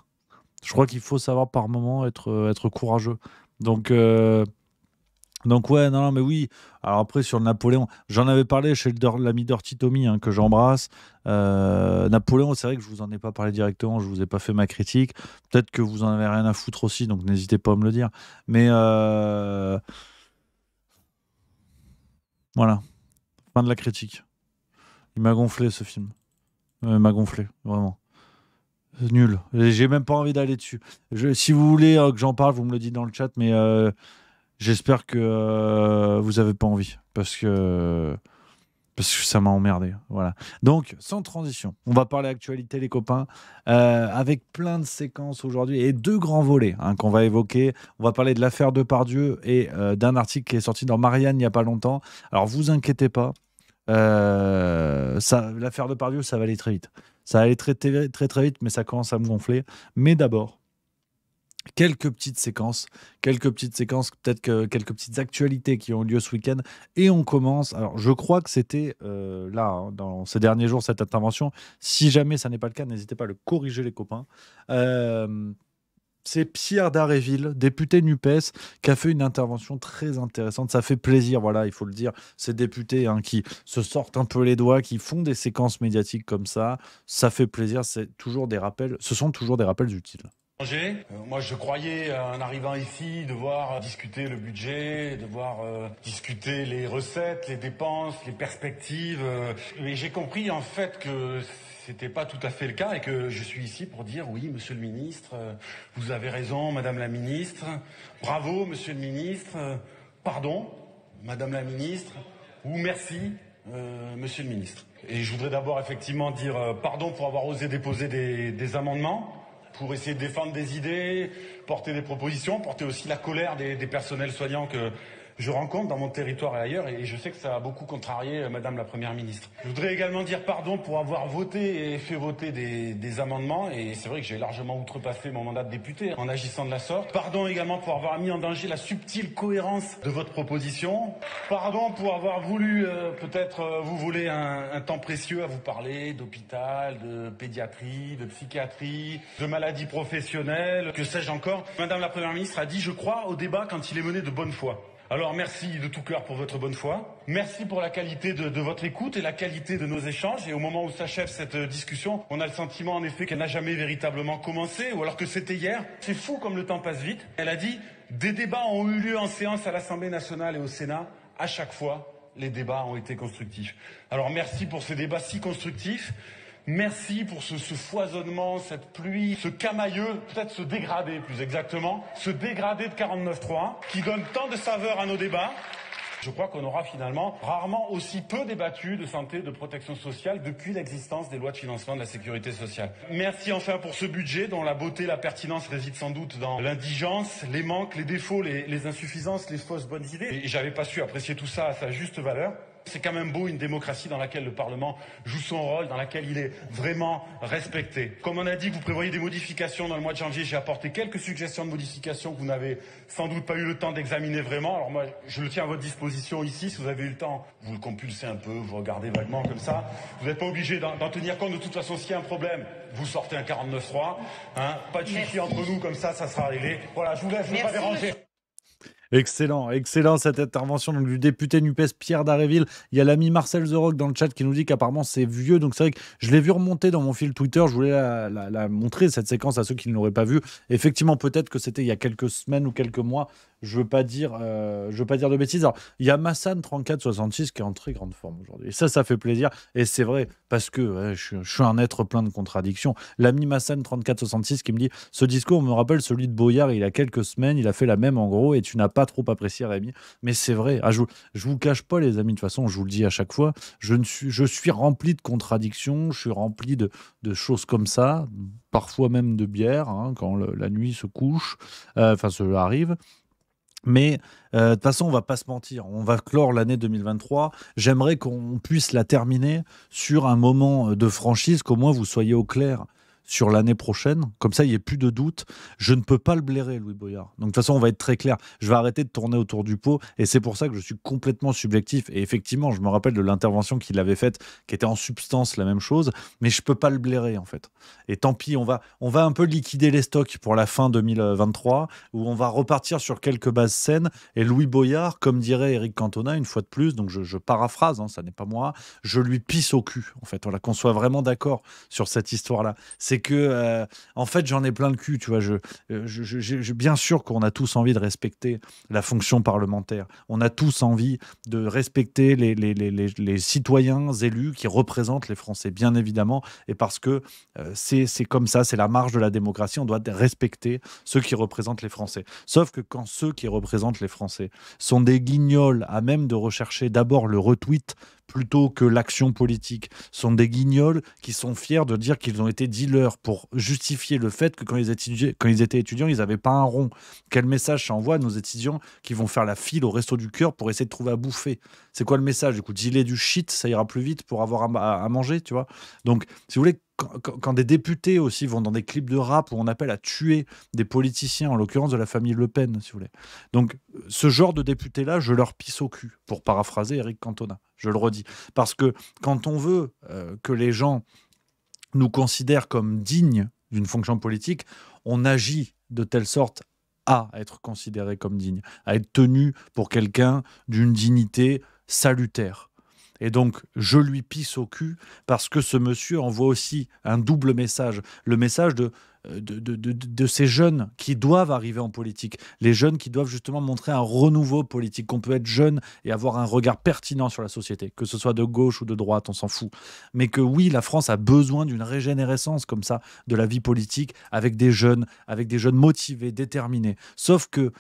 Je crois qu'il faut savoir par moment être courageux. Donc ouais, non, mais oui. Alors après, sur le Napoléon, j'en avais parlé chez l'ami Dirty Tommy, que j'embrasse. Napoléon, c'est vrai que je vous en ai pas parlé directement, je vous ai pas fait ma critique. Peut-être que vous en avez rien à foutre aussi, donc n'hésitez pas à me le dire. Mais voilà, fin de la critique. Il m'a gonflé, ce film. Il m'a gonflé, vraiment. Nul. J'ai même pas envie d'aller dessus. Si vous voulez que j'en parle, vous me le dites dans le chat, mais j'espère que vous avez pas envie, parce que ça m'a emmerdé. Voilà. Donc, sans transition, on va parler actualité, les copains, avec plein de séquences aujourd'hui et 2 grands volets qu'on va évoquer. On va parler de l'affaire Depardieu et d'un article qui est sorti dans Marianne il n'y a pas longtemps. Alors, vous inquiétez pas, l'affaire Depardieu, ça va aller très vite. Ça va aller très, très, très, très vite, mais ça commence à me gonfler. Mais d'abord, quelques petites séquences, peut-être que quelques petites actualités qui ont eu lieu ce week-end. Et on commence. Alors, je crois que c'était là, dans ces derniers jours, cette intervention. Si jamais ça n'est pas le cas, n'hésitez pas à le corriger, les copains. C'est Pierre Dharréville, député NUPES, qui a fait une intervention très intéressante. Ça fait plaisir, voilà, il faut le dire. Ces députés qui se sortent un peu les doigts, qui font des séquences médiatiques comme ça, ça fait plaisir. C'est toujours des rappels. Ce sont toujours des rappels utiles. Moi, je croyais, en arrivant ici, devoir discuter le budget, devoir discuter les recettes, les dépenses, les perspectives. Mais j'ai compris, en fait, que c'était pas tout à fait le cas et que je suis ici pour dire oui, monsieur le ministre, vous avez raison, madame la ministre. Bravo, monsieur le ministre. Pardon, madame la ministre. Ou merci, monsieur le ministre. Et je voudrais d'abord effectivement dire pardon pour avoir osé déposer des amendements. pour essayer de défendre des idées, porter des propositions, porter aussi la colère des personnels soignants que je rencontre dans mon territoire et ailleurs, et je sais que ça a beaucoup contrarié Madame la Première ministre. Je voudrais également dire pardon pour avoir voté et fait voter des amendements, et c'est vrai que j'ai largement outrepassé mon mandat de député en agissant de la sorte. Pardon également pour avoir mis en danger la subtile cohérence de votre proposition. Pardon pour avoir voulu peut-être vous voler un temps précieux à vous parler d'hôpital, de pédiatrie, de psychiatrie, de maladies professionnelles, que sais-je encore. Madame la Première ministre a dit, je crois, au débat quand il est mené de bonne foi. Alors merci de tout cœur pour votre bonne foi. Merci pour la qualité de votre écoute et la qualité de nos échanges. Et au moment où s'achève cette discussion, on a le sentiment en effet qu'elle n'a jamais véritablement commencé, ou alors que c'était hier. C'est fou comme le temps passe vite. Elle a dit, des débats ont eu lieu en séance à l'Assemblée nationale et au Sénat. À chaque fois, les débats ont été constructifs. Alors merci pour ces débats si constructifs. Merci pour ce foisonnement, cette pluie, ce camailleux, peut-être ce dégradé plus exactement, ce dégradé de 49.3 qui donne tant de saveur à nos débats. Je crois qu'on aura finalement rarement aussi peu débattu de santé, de protection sociale depuis l'existence des lois de financement de la sécurité sociale. Merci enfin pour ce budget dont la beauté, la pertinence réside sans doute dans l'indigence, les manques, les défauts, les insuffisances, les fausses bonnes idées. Et j'avais pas su apprécier tout ça à sa juste valeur. C'est quand même beau une démocratie dans laquelle le Parlement joue son rôle, dans laquelle il est vraiment respecté. Comme on a dit que vous prévoyez des modifications dans le mois de janvier, j'ai apporté quelques suggestions de modifications que vous n'avez sans doute pas eu le temps d'examiner vraiment. Alors moi, je le tiens à votre disposition ici. Si vous avez eu le temps, vous le compulsez un peu, vous regardez vaguement comme ça. Vous n'êtes pas obligé d'en tenir compte. De toute façon, s'il y a un problème, vous sortez un 49.3. Hein, pas de chichi entre nous, comme ça sera réglé. Voilà, je vous laisse, je ne veux pas déranger. Excellent, excellent cette intervention donc, du député NUPES Pierre Dharréville. Il y a l'ami Marcel The Rock dans le chat qui nous dit qu'apparemment c'est vieux. Donc c'est vrai que je l'ai vu remonter dans mon fil Twitter. Je voulais la montrer, cette séquence, à ceux qui ne l'auraient pas vue. Effectivement, peut-être que c'était il y a quelques semaines ou quelques mois. Je veux pas dire de bêtises. Alors, il y a Massan 3466 qui est en très grande forme aujourd'hui. Et ça fait plaisir. Et c'est vrai, parce que je suis un être plein de contradictions. L'ami Massan 3466 qui me dit « Ce discours me rappelle celui de Boyard il y a quelques semaines. Il a fait la même en gros et tu n'as pas trop apprécié, Rémi. » Mais c'est vrai. Je vous cache pas, les amis, de toute façon, je vous le dis à chaque fois. Je suis rempli de contradictions. Je suis rempli de choses comme ça. Parfois même de bière, hein, quand la nuit se couche. Cela arrive. Mais de toute façon, on va pas se mentir. On va clore l'année 2023. J'aimerais qu'on puisse la terminer sur un moment de franchise, qu'au moins vous soyez au clair sur l'année prochaine. Comme ça, il n'y ait plus de doute. Je ne peux pas le blairer, Louis Boyard. Donc, de toute façon, on va être très clair. Je vais arrêter de tourner autour du pot. Et c'est pour ça que je suis complètement subjectif. Et effectivement, je me rappelle de l'intervention qu'il avait faite, qui était en substance la même chose. Mais je ne peux pas le blairer, en fait. Et tant pis, on va un peu liquider les stocks pour la fin 2023, où on va repartir sur quelques bases saines. Et Louis Boyard, comme dirait Éric Cantona, une fois de plus, donc je paraphrase, hein, ça n'est pas moi, je lui pisse au cul, en fait. Voilà, qu'on soit vraiment d'accord sur cette histoire-là. C'est que, en fait, j'en ai plein le cul, tu vois. Bien sûr qu'on a tous envie de respecter la fonction parlementaire. On a tous envie de respecter les citoyens élus qui représentent les Français, bien évidemment. Et parce que c'est comme ça, c'est la marge de la démocratie. On doit respecter ceux qui représentent les Français. Sauf que quand ceux qui représentent les Français sont des guignols à même de rechercher d'abord le retweet plutôt que l'action politique, sont des guignols qui sont fiers de dire qu'ils ont été dealers pour justifier le fait que quand ils étaient étudiants, ils n'avaient pas un rond. Quel message ça envoie à nos étudiants qui vont faire la file au Resto du Cœur pour essayer de trouver à bouffer? C'est quoi le message? Du coup, dealer du shit, ça ira plus vite pour avoir à manger, tu vois. Donc, si vous voulez, quand des députés aussi vont dans des clips de rap où on appelle à tuer des politiciens, en l'occurrence de la famille Le Pen, si vous voulez. Donc, ce genre de députés-là, je leur pisse au cul, pour paraphraser Éric Cantona. Je le redis. Parce que quand on veut que les gens nous considèrent comme dignes d'une fonction politique, on agit de telle sorte à être considéré comme digne, à être tenu pour quelqu'un d'une dignité salutaire. Et donc, je lui pisse au cul parce que ce monsieur envoie aussi un double message. Le message de ces jeunes qui doivent arriver en politique. Les jeunes qui doivent justement montrer un renouveau politique. Qu'on peut être jeune et avoir un regard pertinent sur la société. Que ce soit de gauche ou de droite, on s'en fout. Mais que oui, la France a besoin d'une régénérescence comme ça de la vie politique avec des jeunes motivés, déterminés. Sauf que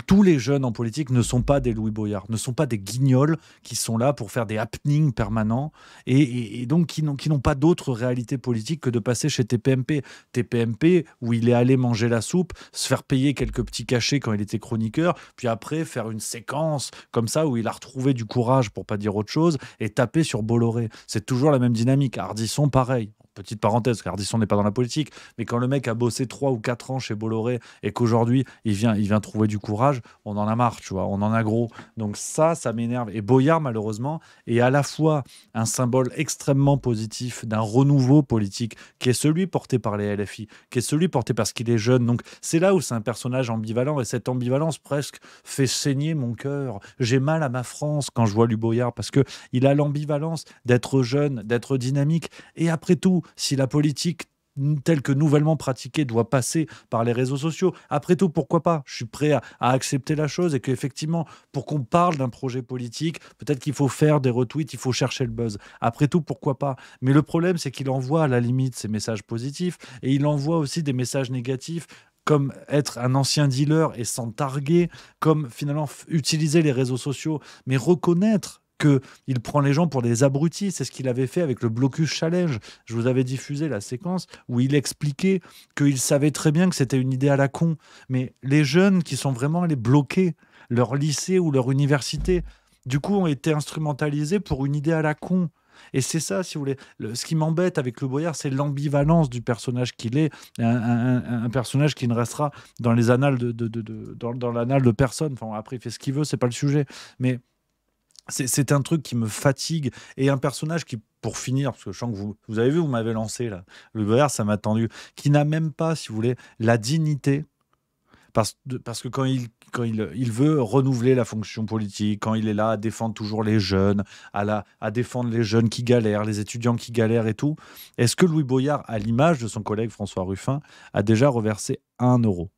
tous les jeunes en politique ne sont pas des Louis Boyard, ne sont pas des guignols qui sont là pour faire des happenings permanents et donc qui n'ont pas d'autre réalité politique que de passer chez TPMP. TPMP, où il est allé manger la soupe, se faire payer quelques petits cachets quand il était chroniqueur, puis après faire une séquence comme ça où il a retrouvé du courage, pour pas dire autre chose, et taper sur Bolloré. C'est toujours la même dynamique. Ardisson, pareil. Petite parenthèse, car Ardisson n'est pas dans la politique, mais quand le mec a bossé 3 ou 4 ans chez Bolloré et qu'aujourd'hui il vient trouver du courage, on en a marre, tu vois, on en a gros. Donc ça m'énerve. Et Boyard, malheureusement, est à la fois un symbole extrêmement positif d'un renouveau politique qui est celui porté par les LFI, qui est celui porté parce qu'il est jeune. Donc c'est là où c'est un personnage ambivalent, et cette ambivalence presque fait saigner mon cœur. J'ai mal à ma France quand je vois Louis Boyard, parce qu'il a l'ambivalence d'être jeune, d'être dynamique, et après tout, si la politique telle que nouvellement pratiquée doit passer par les réseaux sociaux, après tout, pourquoi pas? Je suis prêt à accepter la chose, et qu'effectivement, pour qu'on parle d'un projet politique, peut-être qu'il faut faire des retweets, il faut chercher le buzz. Après tout, pourquoi pas? Mais le problème, c'est qu'il envoie à la limite ces messages positifs, et il envoie aussi des messages négatifs, comme être un ancien dealer et s'en targuer, comme finalement utiliser les réseaux sociaux, mais reconnaître qu'il prend les gens pour des abrutis. C'est ce qu'il avait fait avec le Blocus Challenge. Je vous avais diffusé la séquence où il expliquait qu'il savait très bien que c'était une idée à la con. Mais les jeunes qui sont vraiment allés bloquer leur lycée ou leur université, du coup, ont été instrumentalisés pour une idée à la con. Et c'est ça, si vous voulez. Ce qui m'embête avec le Boyard, c'est l'ambivalence du personnage qu'il est, un personnage qui ne restera dans les annales dans l'annale de personne. Enfin, après, il fait ce qu'il veut, c'est pas le sujet. Mais c'est un truc qui me fatigue, et un personnage qui, pour finir, parce que je sens que vous avez vu, vous m'avez lancé là, le Boyard, ça m'a tendu, qui n'a même pas, si vous voulez, la dignité, parce que quand il veut renouveler la fonction politique, quand il est là à défendre toujours les jeunes, à défendre les jeunes qui galèrent, les étudiants qui galèrent et tout, est-ce que Louis Boyard, à l'image de son collègue François Ruffin, a déjà reversé 1 euro?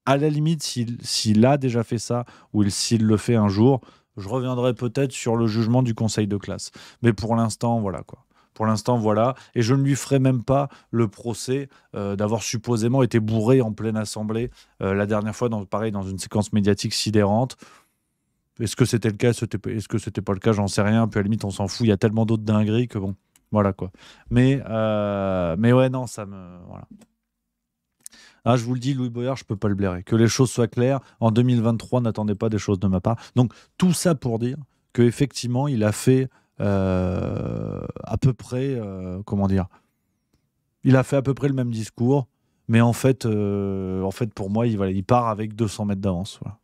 À la limite, s'il a déjà fait ça, ou s'il le fait un jour, je reviendrai peut-être sur le jugement du conseil de classe. Mais pour l'instant, voilà quoi. Pour l'instant, voilà. Et je ne lui ferai même pas le procès d'avoir supposément été bourré en pleine assemblée la dernière fois, pareil, dans une séquence médiatique sidérante. Est-ce que c'était le cas? Est-ce que c'était pas le cas? J'en sais rien. Puis à la limite, on s'en fout. Il y a tellement d'autres dingueries que bon, voilà quoi. Mais ouais, non, ça me... Voilà. Ah, je vous le dis, Louis Boyard, je ne peux pas le blairer. Que les choses soient claires, en 2023, n'attendez pas des choses de ma part. Donc, tout ça pour dire qu'effectivement, il a fait à peu près, comment dire, il a fait à peu près le même discours, mais en fait pour moi, il part avec 200 mètres d'avance. Voilà.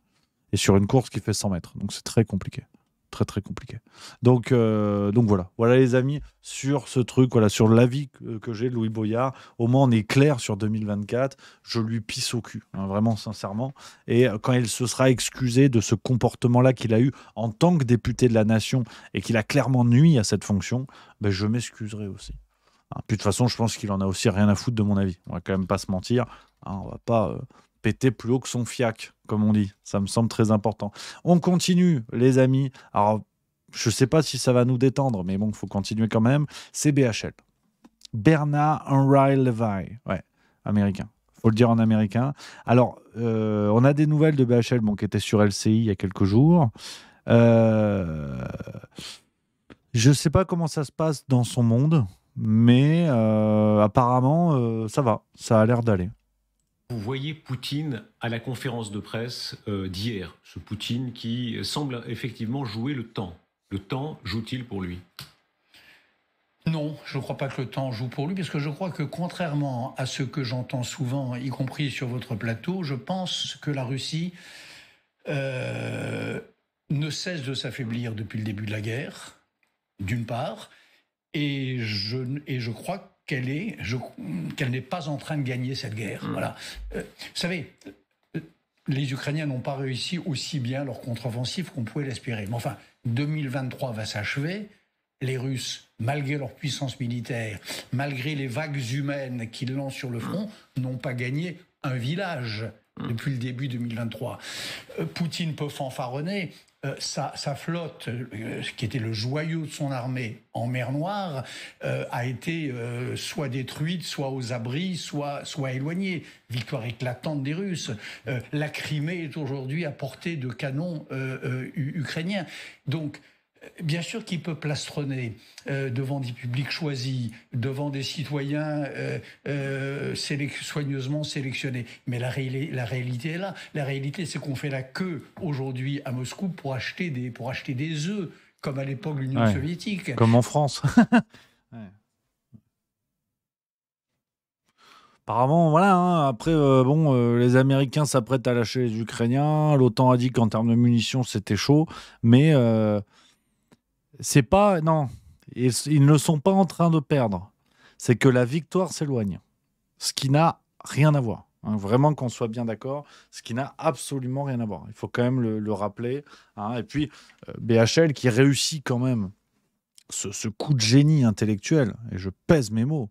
Et sur une course qui fait 100 mètres. Donc, c'est très compliqué. Très, très compliqué. Donc voilà. Voilà, les amis, sur ce truc, voilà, sur l'avis que j'ai de Louis Boyard. Au moins, on est clair sur 2024. Je lui pisse au cul, hein, vraiment, sincèrement. Et quand il se sera excusé de ce comportement-là qu'il a eu en tant que député de la nation et qu'il a clairement nui à cette fonction, ben, je m'excuserai aussi. Hein, puis de toute façon, je pense qu'il en a aussi rien à foutre de mon avis. On va quand même pas se mentir. Hein, on va pas... péter plus haut que son fiac, comme on dit. Ça me semble très important. On continue, les amis. Alors, je ne sais pas si ça va nous détendre, mais bon, il faut continuer quand même. C'est BHL. Bernard Henry Levy. Ouais, américain. Il faut le dire en américain. Alors, on a des nouvelles de BHL qui étaient sur LCI il y a quelques jours. Je ne sais pas comment ça se passe dans son monde, mais apparemment, ça va. Ça a l'air d'aller. Vous voyez Poutine à la conférence de presse d'hier, ce Poutine qui semble effectivement jouer le temps. Le temps joue-t-il pour lui? Non, je ne crois pas que le temps joue pour lui, parce que je crois que contrairement à ce que j'entends souvent, y compris sur votre plateau, je pense que la Russie ne cesse de s'affaiblir depuis le début de la guerre, d'une part, et je crois qu'elle n'est pas en train de gagner cette guerre. Voilà. Vous savez, les Ukrainiens n'ont pas réussi aussi bien leur contre-offensive qu'on pouvait l'espérer. Mais enfin, 2023 va s'achever. Les Russes, malgré leur puissance militaire, malgré les vagues humaines qu'ils lancent sur le front, n'ont pas gagné un village. depuis le début 2023. Poutine peut fanfaronner. Sa flotte, qui était le joyau de son armée en mer Noire, a été soit détruite, soit aux abris, soit éloignée. Victoire éclatante des Russes. La Crimée est aujourd'hui à portée de canons ukrainiens. Donc, bien sûr qu'il peut plastronner devant des publics choisis, devant des citoyens soigneusement sélectionnés. Mais la réalité est là. La réalité, c'est qu'on fait la queue aujourd'hui à Moscou pour acheter des œufs, comme à l'époque de l'Union soviétique. Comme en France. Apparemment, voilà. Hein, après, les Américains s'apprêtent à lâcher les Ukrainiens. L'OTAN a dit qu'en termes de munitions, c'était chaud. Mais... c'est pas... Non, ils ne sont pas en train de perdre. C'est que la victoire s'éloigne. Ce qui n'a rien à voir. Hein, vraiment qu'on soit bien d'accord, ce qui n'a absolument rien à voir. Il faut quand même le rappeler. Hein. Et puis, BHL qui réussit quand même ce coup de génie intellectuel, et je pèse mes mots,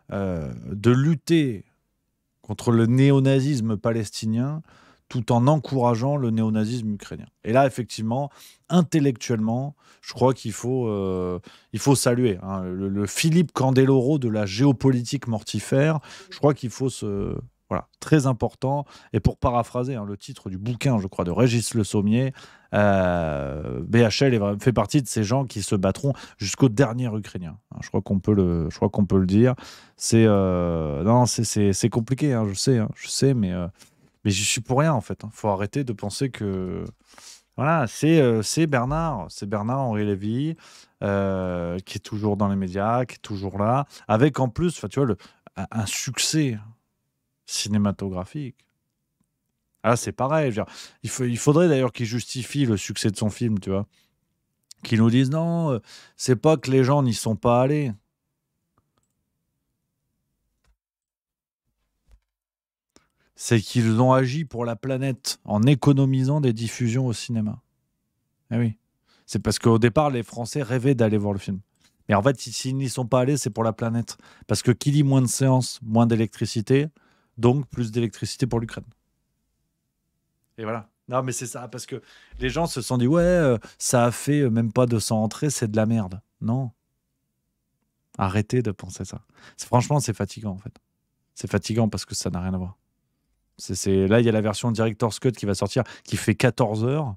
de lutter contre le néonazisme palestinien tout en encourageant le néonazisme ukrainien. Et là, effectivement, intellectuellement, je crois qu'il faut saluer hein, le Philippe Candeloro de la géopolitique mortifère. Je crois qu'il faut Voilà, très important. Et pour paraphraser hein, le titre du bouquin, je crois, de Régis Le Sommier, BHL fait partie de ces gens qui se battront jusqu'au dernier Ukrainien. Hein, je crois qu'on peut le dire. C'est compliqué, hein, je sais, mais j'y suis pour rien en fait. Il faut arrêter de penser que voilà, c'est Bernard-Henri Lévy qui est toujours dans les médias, qui est toujours là, avec en plus, tu vois, un succès cinématographique. Ah, c'est pareil. Je veux dire, il faudrait d'ailleurs qu'il justifie le succès de son film, tu vois. Qu'il nous dise non, c'est pas que les gens n'y sont pas allés. C'est qu'ils ont agi pour la planète en économisant des diffusions au cinéma. Eh oui. C'est parce qu'au départ, les Français rêvaient d'aller voir le film. Mais en fait, s'ils n'y sont pas allés, c'est pour la planète. Parce que qui dit moins de séances, moins d'électricité, donc plus d'électricité pour l'Ukraine. Et voilà. Non, mais c'est ça, parce que les gens se sont dit, ça a fait même pas 200 entrées, c'est de la merde. Non. Arrêtez de penser ça. Franchement, c'est fatigant, en fait. C'est fatigant parce que ça n'a rien à voir. Là, il y a la version Director's Cut qui va sortir, qui fait 14 heures.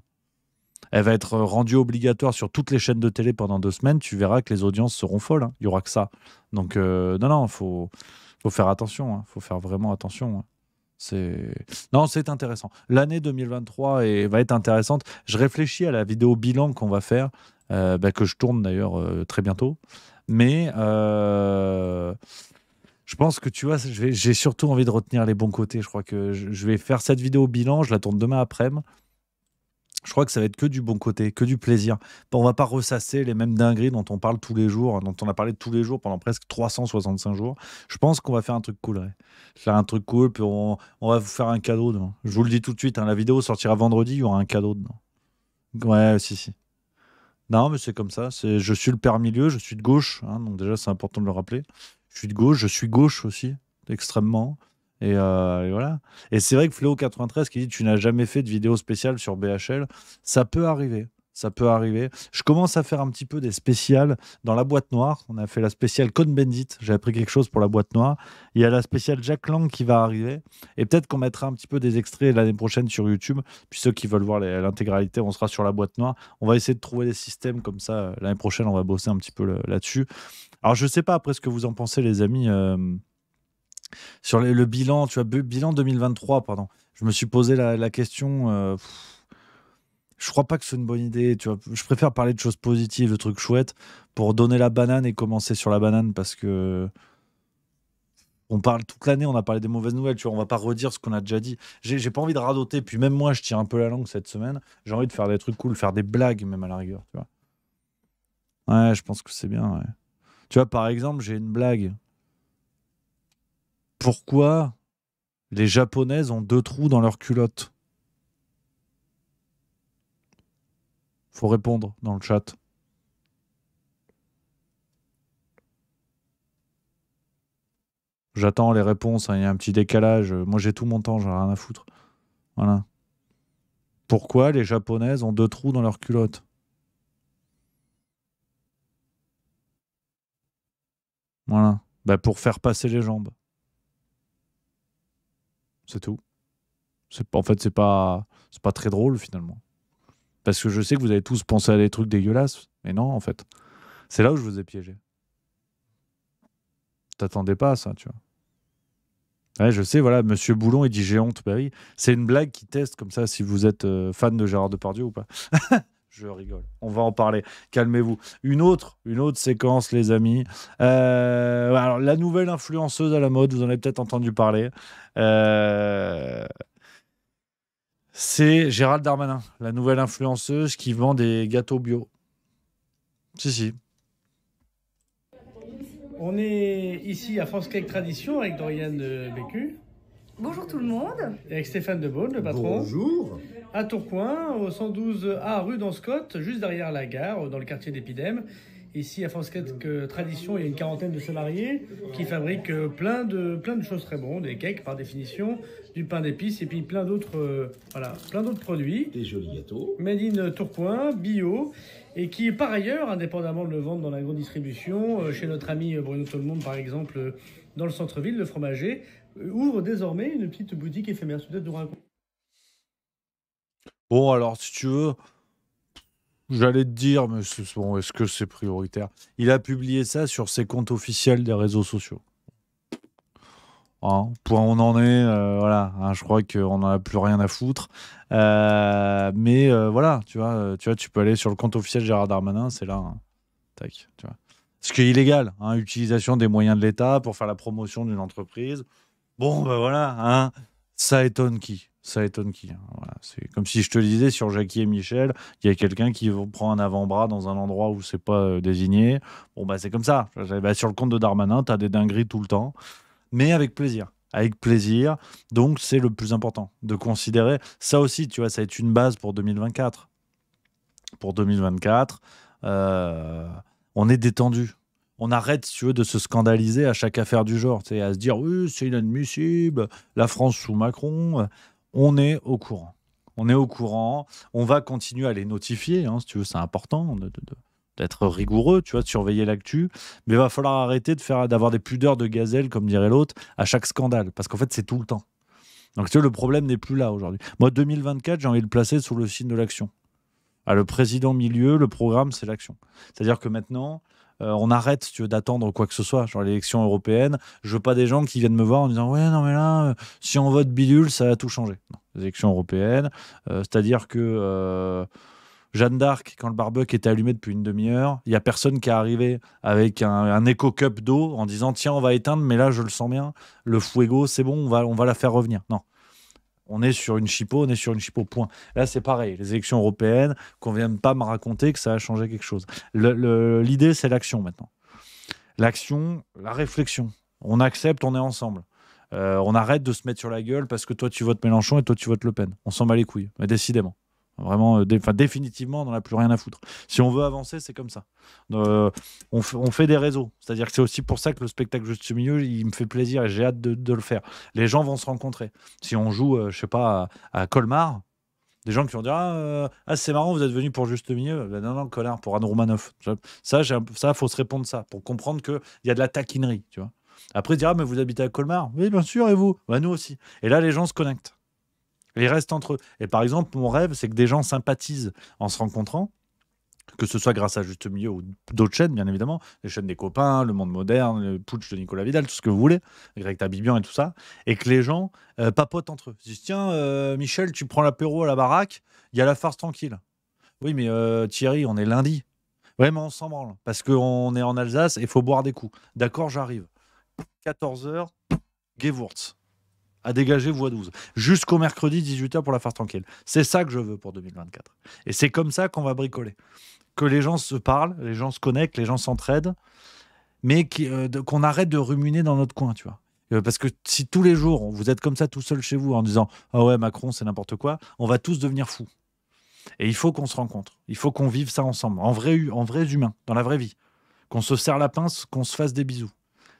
Elle va être rendue obligatoire sur toutes les chaînes de télé pendant 2 semaines. Tu verras que les audiences seront folles. Hein. Il n'y aura que ça. Donc, non, faut faire attention. Il faut faire vraiment attention. Hein. C'est intéressant. L'année 2023 va être intéressante. Je réfléchis à la vidéo bilan qu'on va faire, que je tourne d'ailleurs très bientôt. Mais... je pense que tu vois, j'ai surtout envie de retenir les bons côtés. Je crois que je vais faire cette vidéo bilan, je la tourne demain après-midi. Je crois que ça va être que du bon côté, que du plaisir. On va pas ressasser les mêmes dingueries dont on parle tous les jours, dont on a parlé tous les jours pendant presque 365 jours. Je pense qu'on va faire un truc cool. Ouais. Faire un truc cool, puis on va vous faire un cadeau dedans. Je vous le dis tout de suite, hein, la vidéo sortira vendredi, il y aura un cadeau dedans. Ouais, si. Non, mais c'est comme ça. Je suis le père milieu, je suis de gauche, hein, donc déjà c'est important de le rappeler. Je suis de gauche, je suis gauche aussi, extrêmement. Et voilà. Et c'est vrai que Fléau93 qui dit tu n'as jamais fait de vidéo spéciale sur BHL, ça peut arriver. Ça peut arriver. Je commence à faire un petit peu des spéciales dans la boîte noire. On a fait la spéciale Cohn-Bendit. J'ai appris quelque chose pour la boîte noire. Il y a la spéciale Jack Lang qui va arriver. Et peut-être qu'on mettra un petit peu des extraits l'année prochaine sur YouTube. Puis ceux qui veulent voir l'intégralité, on sera sur la boîte noire. On va essayer de trouver des systèmes comme ça. L'année prochaine, on va bosser un petit peu là-dessus. Alors, je ne sais pas après ce que vous en pensez, les amis. Sur le bilan, tu vois, bilan 2023, pardon. Je me suis posé la question... je crois pas que c'est une bonne idée, tu vois. Je préfère parler de choses positives, de trucs chouettes, pour donner la banane et commencer sur la banane, parce que on parle toute l'année, on a parlé des mauvaises nouvelles, tu vois. On va pas redire ce qu'on a déjà dit. J'ai pas envie de radoter, puis même moi, je tire un peu la langue cette semaine. J'ai envie de faire des trucs cool, faire des blagues, même à la rigueur, tu vois. Ouais, je pense que c'est bien, ouais. Tu vois, par exemple, j'ai une blague. Pourquoi les Japonaises ont 2 trous dans leur culotte? Faut répondre dans le chat. J'attends les réponses, hein, il y a un petit décalage. Moi, j'ai tout mon temps, j'en ai rien à foutre. Voilà. Pourquoi les Japonaises ont 2 trous dans leur culotte? Voilà. Bah, pour faire passer les jambes. C'est tout. En fait, c'est pas très drôle finalement. Parce que je sais que vous avez tous pensé à des trucs dégueulasses. Mais non, en fait. C'est là où je vous ai piégé. T'attendais pas à ça, tu vois. Ouais, je sais, voilà, Monsieur Boulon, il dit j'ai honte. Bah oui, c'est une blague qui teste comme ça si vous êtes fan de Gérard Depardieu ou pas. Je rigole. On va en parler. Calmez-vous. Une autre séquence, les amis. Alors, la nouvelle influenceuse à la mode, vous en avez peut-être entendu parler. C'est Gérald Darmanin, la nouvelle influenceuse qui vend des gâteaux bio. Si. On est ici à France Cake Tradition avec Dorian Bécu. Bonjour tout le monde. Et avec Stéphane Debaune, le patron. Bonjour. À Tourcoing, au 112A rue d'Anscott, juste derrière la gare, dans le quartier d'Épidème. Ici, à France Cake Tradition, il y a une 40aine de salariés qui fabriquent plein de choses très bonnes, des cakes par définition, du pain d'épices et puis plein d'autres produits. Des jolis gâteaux. Made in Tourcoing, bio, et qui, par ailleurs, indépendamment de le vendre dans la grande distribution, chez notre ami Bruno Tolmonde, par exemple, dans le centre-ville, le fromager, ouvre désormais une petite boutique éphémère. Peut-être nous raconter. Bon, alors, si tu veux, j'allais te dire, mais bon, est-ce que c'est prioritaire? Il a publié ça sur ses comptes officiels des réseaux sociaux. Point où on en est, voilà. Je crois qu'on n'en a plus rien à foutre. Mais voilà, tu vois, tu peux aller sur le compte officiel Gérard Darmanin, c'est là. Tac, tu vois. Ce qui est illégal, utilisation des moyens de l'État pour faire la promotion d'une entreprise. Bon, ben voilà, ça étonne qui? Voilà, c'est comme si je te disais sur Jackie et Michel, il y a quelqu'un qui prend un avant-bras dans un endroit où c'est pas désigné. Bon, bah c'est comme ça. Sur le compte de Darmanin, tu as des dingueries tout le temps, mais avec plaisir. Avec plaisir. Donc, c'est le plus important de considérer. Ça aussi, tu vois, ça va être une base pour 2024. Pour 2024, on est détendu. On arrête, si tu veux, de se scandaliser à chaque affaire du genre, à se dire oui, c'est inadmissible, la France sous Macron. On est au courant. On va continuer à les notifier, si tu veux, c'est important d'être rigoureux, tu vois, de surveiller l'actu. Mais il va falloir arrêter d'avoir des pudeurs de gazelle, comme dirait l'autre, à chaque scandale, parce qu'en fait, c'est tout le temps. Donc, tu vois, le problème n'est plus là aujourd'hui. Moi, 2024, j'ai envie de le placer sous le signe de l'action. Le président milieu, le programme, c'est l'action. C'est-à-dire que maintenant, on arrête, si tu veux, d'attendre quoi que ce soit, genre l'élection européenne. Je veux pas des gens qui viennent me voir en disant ouais, non mais là, si on vote bidule, ça va tout changer. Non, les élections européennes, c'est-à-dire que Jeanne d'Arc, quand le barbecue était allumé depuis une demi-heure, il y a personne qui est arrivé avec un éco-cup d'eau en disant tiens, on va éteindre, mais là je le sens bien, le fuego, c'est bon, on va la faire revenir. Non. On est sur une chipot, point. Là, c'est pareil. Les élections européennes, qu'on ne vienne pas me raconter que ça a changé quelque chose. L'idée, c'est l'action maintenant. L'action, la réflexion. On accepte, on est ensemble. On arrête de se mettre sur la gueule parce que toi, tu votes Mélenchon et toi, tu votes Le Pen. On s'en bat les couilles, mais décidément. Vraiment, définitivement, on n'en a plus rien à foutre. Si on veut avancer, c'est comme ça. On fait des réseaux. C'est-à-dire que c'est aussi pour ça que le spectacle Juste Milieu, il me fait plaisir et j'ai hâte de le faire. Les gens vont se rencontrer. Si on joue, je sais pas, à Colmar, des gens qui vont dire c'est marrant, vous êtes venu pour Juste Milieu. Ben non, connard, pour Anne Romanoff. Ça, faut se répondre ça, pour comprendre qu'il y a de la taquinerie, tu vois. Après, dire mais vous habitez à Colmar? Oui, bien sûr, et vous? Nous aussi. Et là, les gens se connectent. Ils restent entre eux. Et par exemple, mon rêve, c'est que des gens sympathisent en se rencontrant, que ce soit grâce à Juste Milieu ou d'autres chaînes, bien évidemment, les chaînes des copains, Le Monde Moderne, le Putsch de Nicolas Vidal, tout ce que vous voulez, Greg Tabibian et tout ça, et que les gens papotent entre eux. Ils disent tiens, Michel, tu prends l'apéro à la baraque, il y a la farce tranquille. Oui, mais Thierry, on est lundi. Ouais, mais on s'en branle, parce qu'on est en Alsace et il faut boire des coups. D'accord, j'arrive. 14h, Gewurz. À dégager voie 12. Jusqu'au mercredi 18h pour la farce tranquille. C'est ça que je veux pour 2024. Et c'est comme ça qu'on va bricoler. Que les gens se parlent, les gens se connectent, les gens s'entraident, mais qu'on arrête de ruminer dans notre coin, tu vois. Parce que si tous les jours, vous êtes comme ça tout seul chez vous en disant « Ah ouais, Macron, c'est n'importe quoi », on va tous devenir fous. Et il faut qu'on se rencontre. Il faut qu'on vive ça ensemble, en vrais humains, dans la vraie vie. Qu'on se serre la pince, qu'on se fasse des bisous.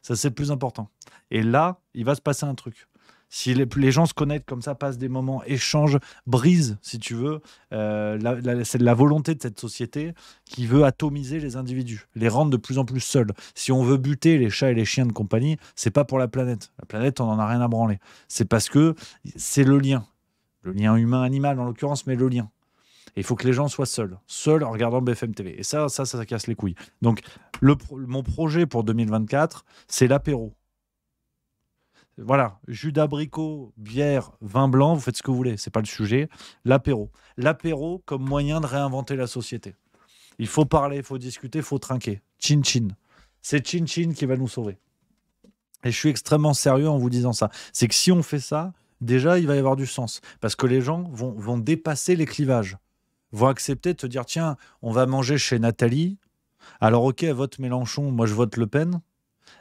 Ça, c'est le plus important. Et là, il va se passer un truc. Si les gens se connectent comme ça, passent des moments, échangent, brisent, si tu veux, c'est la volonté de cette société qui veut atomiser les individus, les rendre de plus en plus seuls. Si on veut buter les chats et les chiens de compagnie, c'est pas pour la planète. La planète, on n'en a rien à branler. C'est parce que c'est le lien humain-animal en l'occurrence, mais le lien. Et il faut que les gens soient seuls en regardant BFM TV. Et ça casse les couilles. Donc, mon projet pour 2024, c'est l'apéro. Voilà, jus d'abricot, bière, vin blanc, vous faites ce que vous voulez, c'est pas le sujet. L'apéro. L'apéro comme moyen de réinventer la société. Il faut parler, il faut discuter, il faut trinquer. Chin-chin. C'est chin-chin qui va nous sauver. Et je suis extrêmement sérieux en vous disant ça. C'est que si on fait ça, déjà, il va y avoir du sens. Parce que les gens vont dépasser les clivages. Vont accepter de te dire, tiens, on va manger chez Nathalie. Alors, ok, elle vote Mélenchon, moi je vote Le Pen.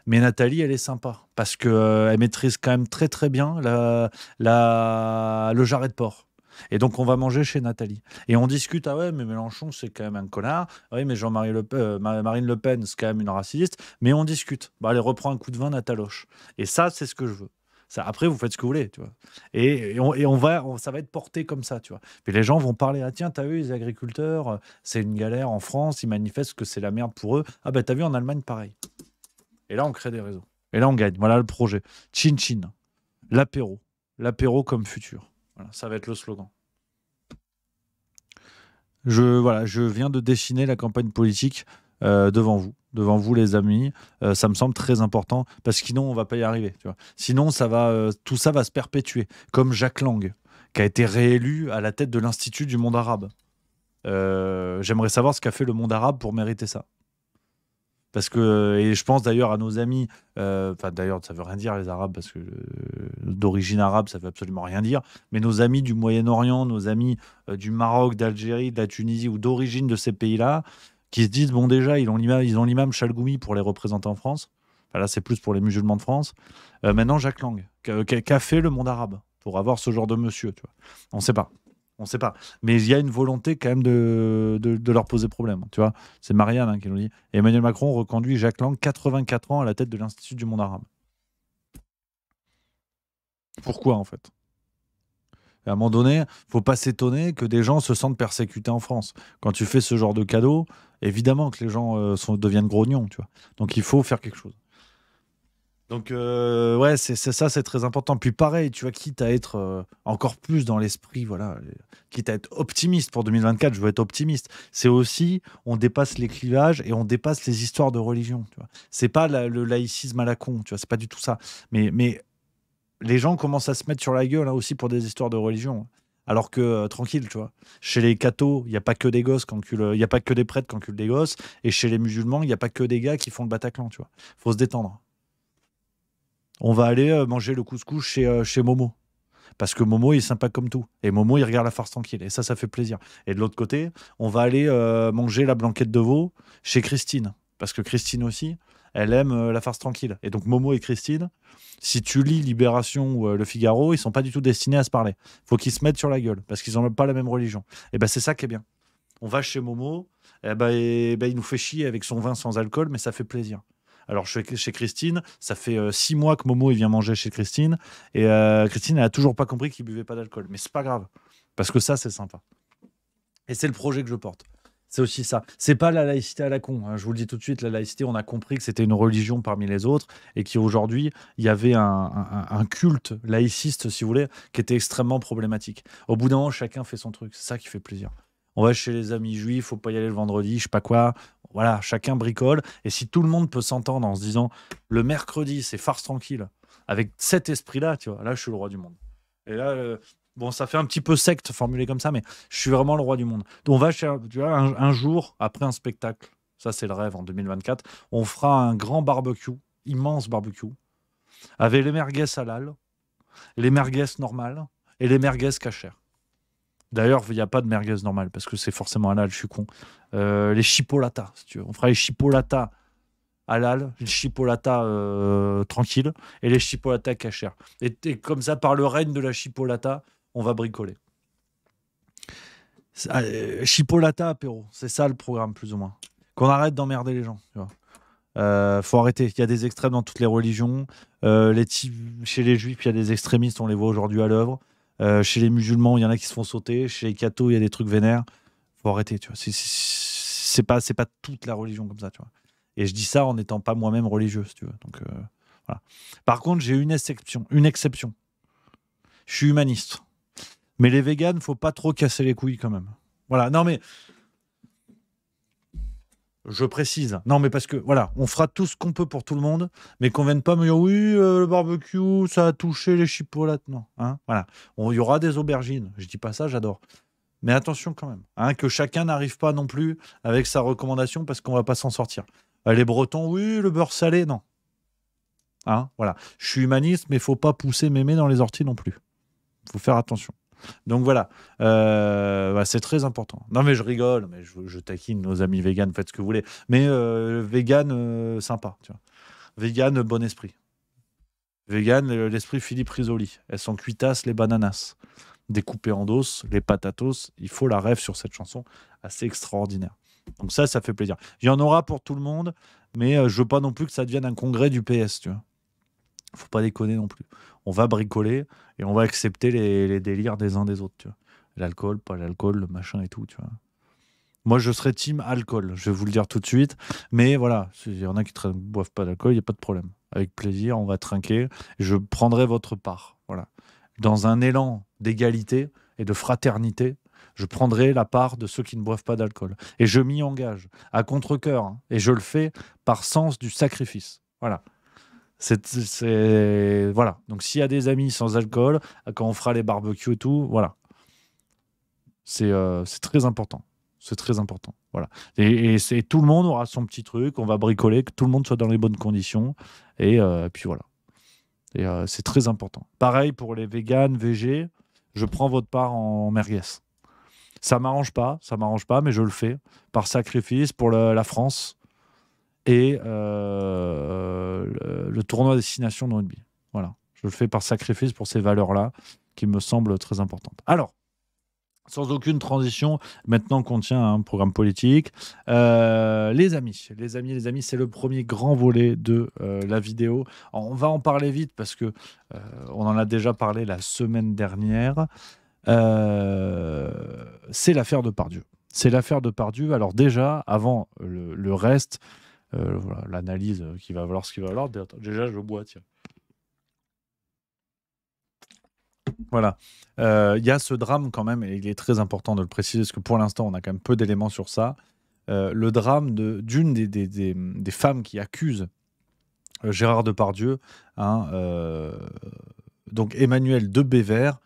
Mais Nathalie, elle est sympa. Parce qu'elle maîtrise quand même très très bien le jarret de porc. Et donc, on va manger chez Nathalie. Et on discute, ah ouais, mais Mélenchon, c'est quand même un connard. Ah oui, mais Marine Le Pen, c'est quand même une raciste. Mais on discute. Bah, allez, reprends un coup de vin, Nataloche. Et ça, c'est ce que je veux. Ça, après, vous faites ce que vous voulez, tu vois. Ça va être porté comme ça, tu vois. Puis les gens vont parler, ah tiens, t'as vu, les agriculteurs, c'est une galère en France, ils manifestent que c'est la merde pour eux. Ah ben, t'as vu, en Allemagne, pareil. Et là, on crée des réseaux. Et là, on gagne. Voilà le projet. Chin-chin. L'apéro. L'apéro comme futur. Voilà, ça va être le slogan. Je viens de dessiner la campagne politique devant vous les amis. Ça me semble très important parce que sinon on va pas y arriver. Tu vois. Sinon tout ça va se perpétuer. Comme Jack Lang, qui a été réélu à la tête de l'Institut du monde arabe. J'aimerais savoir ce qu'a fait le monde arabe pour mériter ça. Parce que, et je pense d'ailleurs à nos amis, d'ailleurs ça veut rien dire les Arabes, parce que d'origine arabe ça veut absolument rien dire, mais nos amis du Moyen-Orient, nos amis du Maroc, d'Algérie, de la Tunisie ou d'origine de ces pays-là, qui se disent, bon déjà, ils ont l'imam Chalgoumi pour les représenter en France, enfin, là c'est plus pour les musulmans de France, maintenant Jack Lang, qu'a fait le monde arabe pour avoir ce genre de monsieur, tu vois. On sait pas. Mais il y a une volonté quand même de leur poser problème. Tu vois, c'est Marianne qui nous dit. Et Emmanuel Macron reconduit Jack Lang, 84 ans, à la tête de l'Institut du monde arabe. Pourquoi, en fait? À un moment donné, il ne faut pas s'étonner que des gens se sentent persécutés en France. Quand tu fais ce genre de cadeau, évidemment que les gens deviennent grognons. Tu vois. Donc il faut faire quelque chose. Donc, ouais, c'est ça, c'est très important. Puis pareil, tu vois, quitte à être encore plus dans l'esprit, voilà, quitte à être optimiste pour 2024, je veux être optimiste. C'est aussi, on dépasse les clivages et on dépasse les histoires de religion, tu vois. C'est pas le laïcisme à la con, tu vois, c'est pas du tout ça. Mais les gens commencent à se mettre sur la gueule hein, aussi pour des histoires de religion. Alors que, tranquille, tu vois. Chez les cathos, il n'y a pas que des gosses il n'y a pas que des prêtres qui enculent des gosses. Et chez les musulmans, il n'y a pas que des gars qui font le Bataclan, tu vois. Faut se détendre. On va aller manger le couscous chez Momo. Parce que Momo, il est sympa comme tout. Et Momo, il regarde la farce tranquille. Et ça fait plaisir. Et de l'autre côté, on va aller manger la blanquette de veau chez Christine. Parce que Christine aussi, elle aime la farce tranquille. Et donc Momo et Christine, si tu lis Libération ou Le Figaro, ils sont pas du tout destinés à se parler. Faut qu'ils se mettent sur la gueule. Parce qu'ils n'ont pas la même religion. Et ben c'est ça qui est bien. On va chez Momo, il nous fait chier avec son vin sans alcool, mais ça fait plaisir. Alors, chez Christine, ça fait 6 mois que Momo il vient manger chez Christine. Et Christine, elle n'a toujours pas compris qu'il ne buvait pas d'alcool. Mais c'est pas grave. Parce que ça, c'est sympa. Et c'est le projet que je porte. C'est aussi ça. C'est pas la laïcité à la con. Hein. Je vous le dis tout de suite, la laïcité, on a compris que c'était une religion parmi les autres. Et qu'aujourd'hui, il y avait un culte laïciste, si vous voulez, qui était extrêmement problématique. Au bout d'un moment, chacun fait son truc. C'est ça qui fait plaisir. On va chez les amis juifs, faut pas y aller le vendredi, je sais pas quoi. Voilà, chacun bricole. Et si tout le monde peut s'entendre en se disant le mercredi, c'est farce tranquille, avec cet esprit-là, tu vois, là, je suis le roi du monde. Et là, bon, ça fait un petit peu secte formulé comme ça, mais je suis vraiment le roi du monde. Donc, on va chez, tu vois, un jour, après un spectacle, ça, c'est le rêve en 2024, on fera un grand barbecue, immense barbecue, avec les merguez halal, les merguez normales et les merguez cachères. D'ailleurs, il n'y a pas de merguez normale parce que c'est forcément halal, je suis con. Les chipolatas, si tu veux. On fera les chipolatas halal, les chipolatas tranquilles et les chipolatas cachères. Et comme ça, par le règne de la chipolata, on va bricoler. Chipolata apéro, c'est ça le programme plus ou moins. Qu'on arrête d'emmerder les gens. Tu vois. Faut arrêter. Il y a des extrêmes dans toutes les religions. Chez les juifs, il y a des extrémistes, on les voit aujourd'hui à l'œuvre. Chez les musulmans, il y en a qui se font sauter. Chez les cathos, il y a des trucs vénères. Faut arrêter, tu vois. C'est pas toute la religion comme ça, tu vois. Et je dis ça en n'étant pas moi-même religieux, si tu veux. Donc, voilà. Par contre, j'ai une exception. Je suis humaniste. Mais les véganes, faut pas trop casser les couilles quand même. Voilà. Non, mais je précise. Non, mais parce que, voilà, on fera tout ce qu'on peut pour tout le monde, mais qu'on vienne pas me dire, oui, le barbecue, ça a touché les chipolates. Non. Hein, voilà. Il y aura des aubergines. Je dis pas ça, j'adore. Mais attention quand même. Hein, que chacun n'arrive pas non plus avec sa recommandation parce qu'on va pas s'en sortir. Les Bretons, oui, le beurre salé, non. Hein, voilà. Je suis humaniste, mais il faut pas pousser mémé dans les orties non plus. Il faut faire attention. Donc voilà, c'est très important. Non mais je rigole, mais je taquine nos amis véganes, faites ce que vous voulez. Mais vegan, sympa, tu vois. Vegan, bon esprit. Vegan, l'esprit Philippe Risoli. Elles sont cuitasses, les bananas. Découpées en dos, les patatos. Il faut la rêve sur cette chanson, assez extraordinaire. Donc ça fait plaisir. Il y en aura pour tout le monde, mais je veux pas non plus que ça devienne un congrès du PS, tu vois. Faut pas déconner non plus. On va bricoler et on va accepter les délires des uns des autres, tu vois. L'alcool, pas l'alcool, le machin et tout, tu vois. Moi, je serais team alcool, je vais vous le dire tout de suite. Mais voilà, s'il y en a qui ne boivent pas d'alcool, il n'y a pas de problème. Avec plaisir, on va trinquer. Je prendrai votre part. Voilà. Dans un élan d'égalité et de fraternité, je prendrai la part de ceux qui ne boivent pas d'alcool. Et je m'y engage à contre-cœur. Hein, et je le fais par sens du sacrifice. Voilà. Voilà. Donc s'il y a des amis sans alcool, quand on fera les barbecues et tout, voilà. C'est très important. C'est très important. Voilà. Et tout le monde aura son petit truc, on va bricoler, que tout le monde soit dans les bonnes conditions. Et puis voilà. Et c'est très important. Pareil pour les véganes, végés, je prends votre part en merguez. Ça m'arrange pas, mais je le fais. Par sacrifice pour la France. Et le tournoi Destination de rugby. Voilà. Je le fais par sacrifice pour ces valeurs-là qui me semblent très importantes. Alors, sans aucune transition, maintenant qu'on tient un programme politique, les amis, c'est le premier grand volet de la vidéo. On va en parler vite parce que on en a déjà parlé la semaine dernière. C'est l'affaire Depardieu. Alors déjà, avant le reste, voilà, l'analyse qui va valoir ce qu'il va valoir. Déjà, je bois, tiens. Voilà. Il y a ce drame quand même, et il est très important de le préciser, parce que pour l'instant, on a quand même peu d'éléments sur ça. Le drame d'une des femmes qui accuse Gérard Depardieu, hein, donc Emmanuelle de Bévert,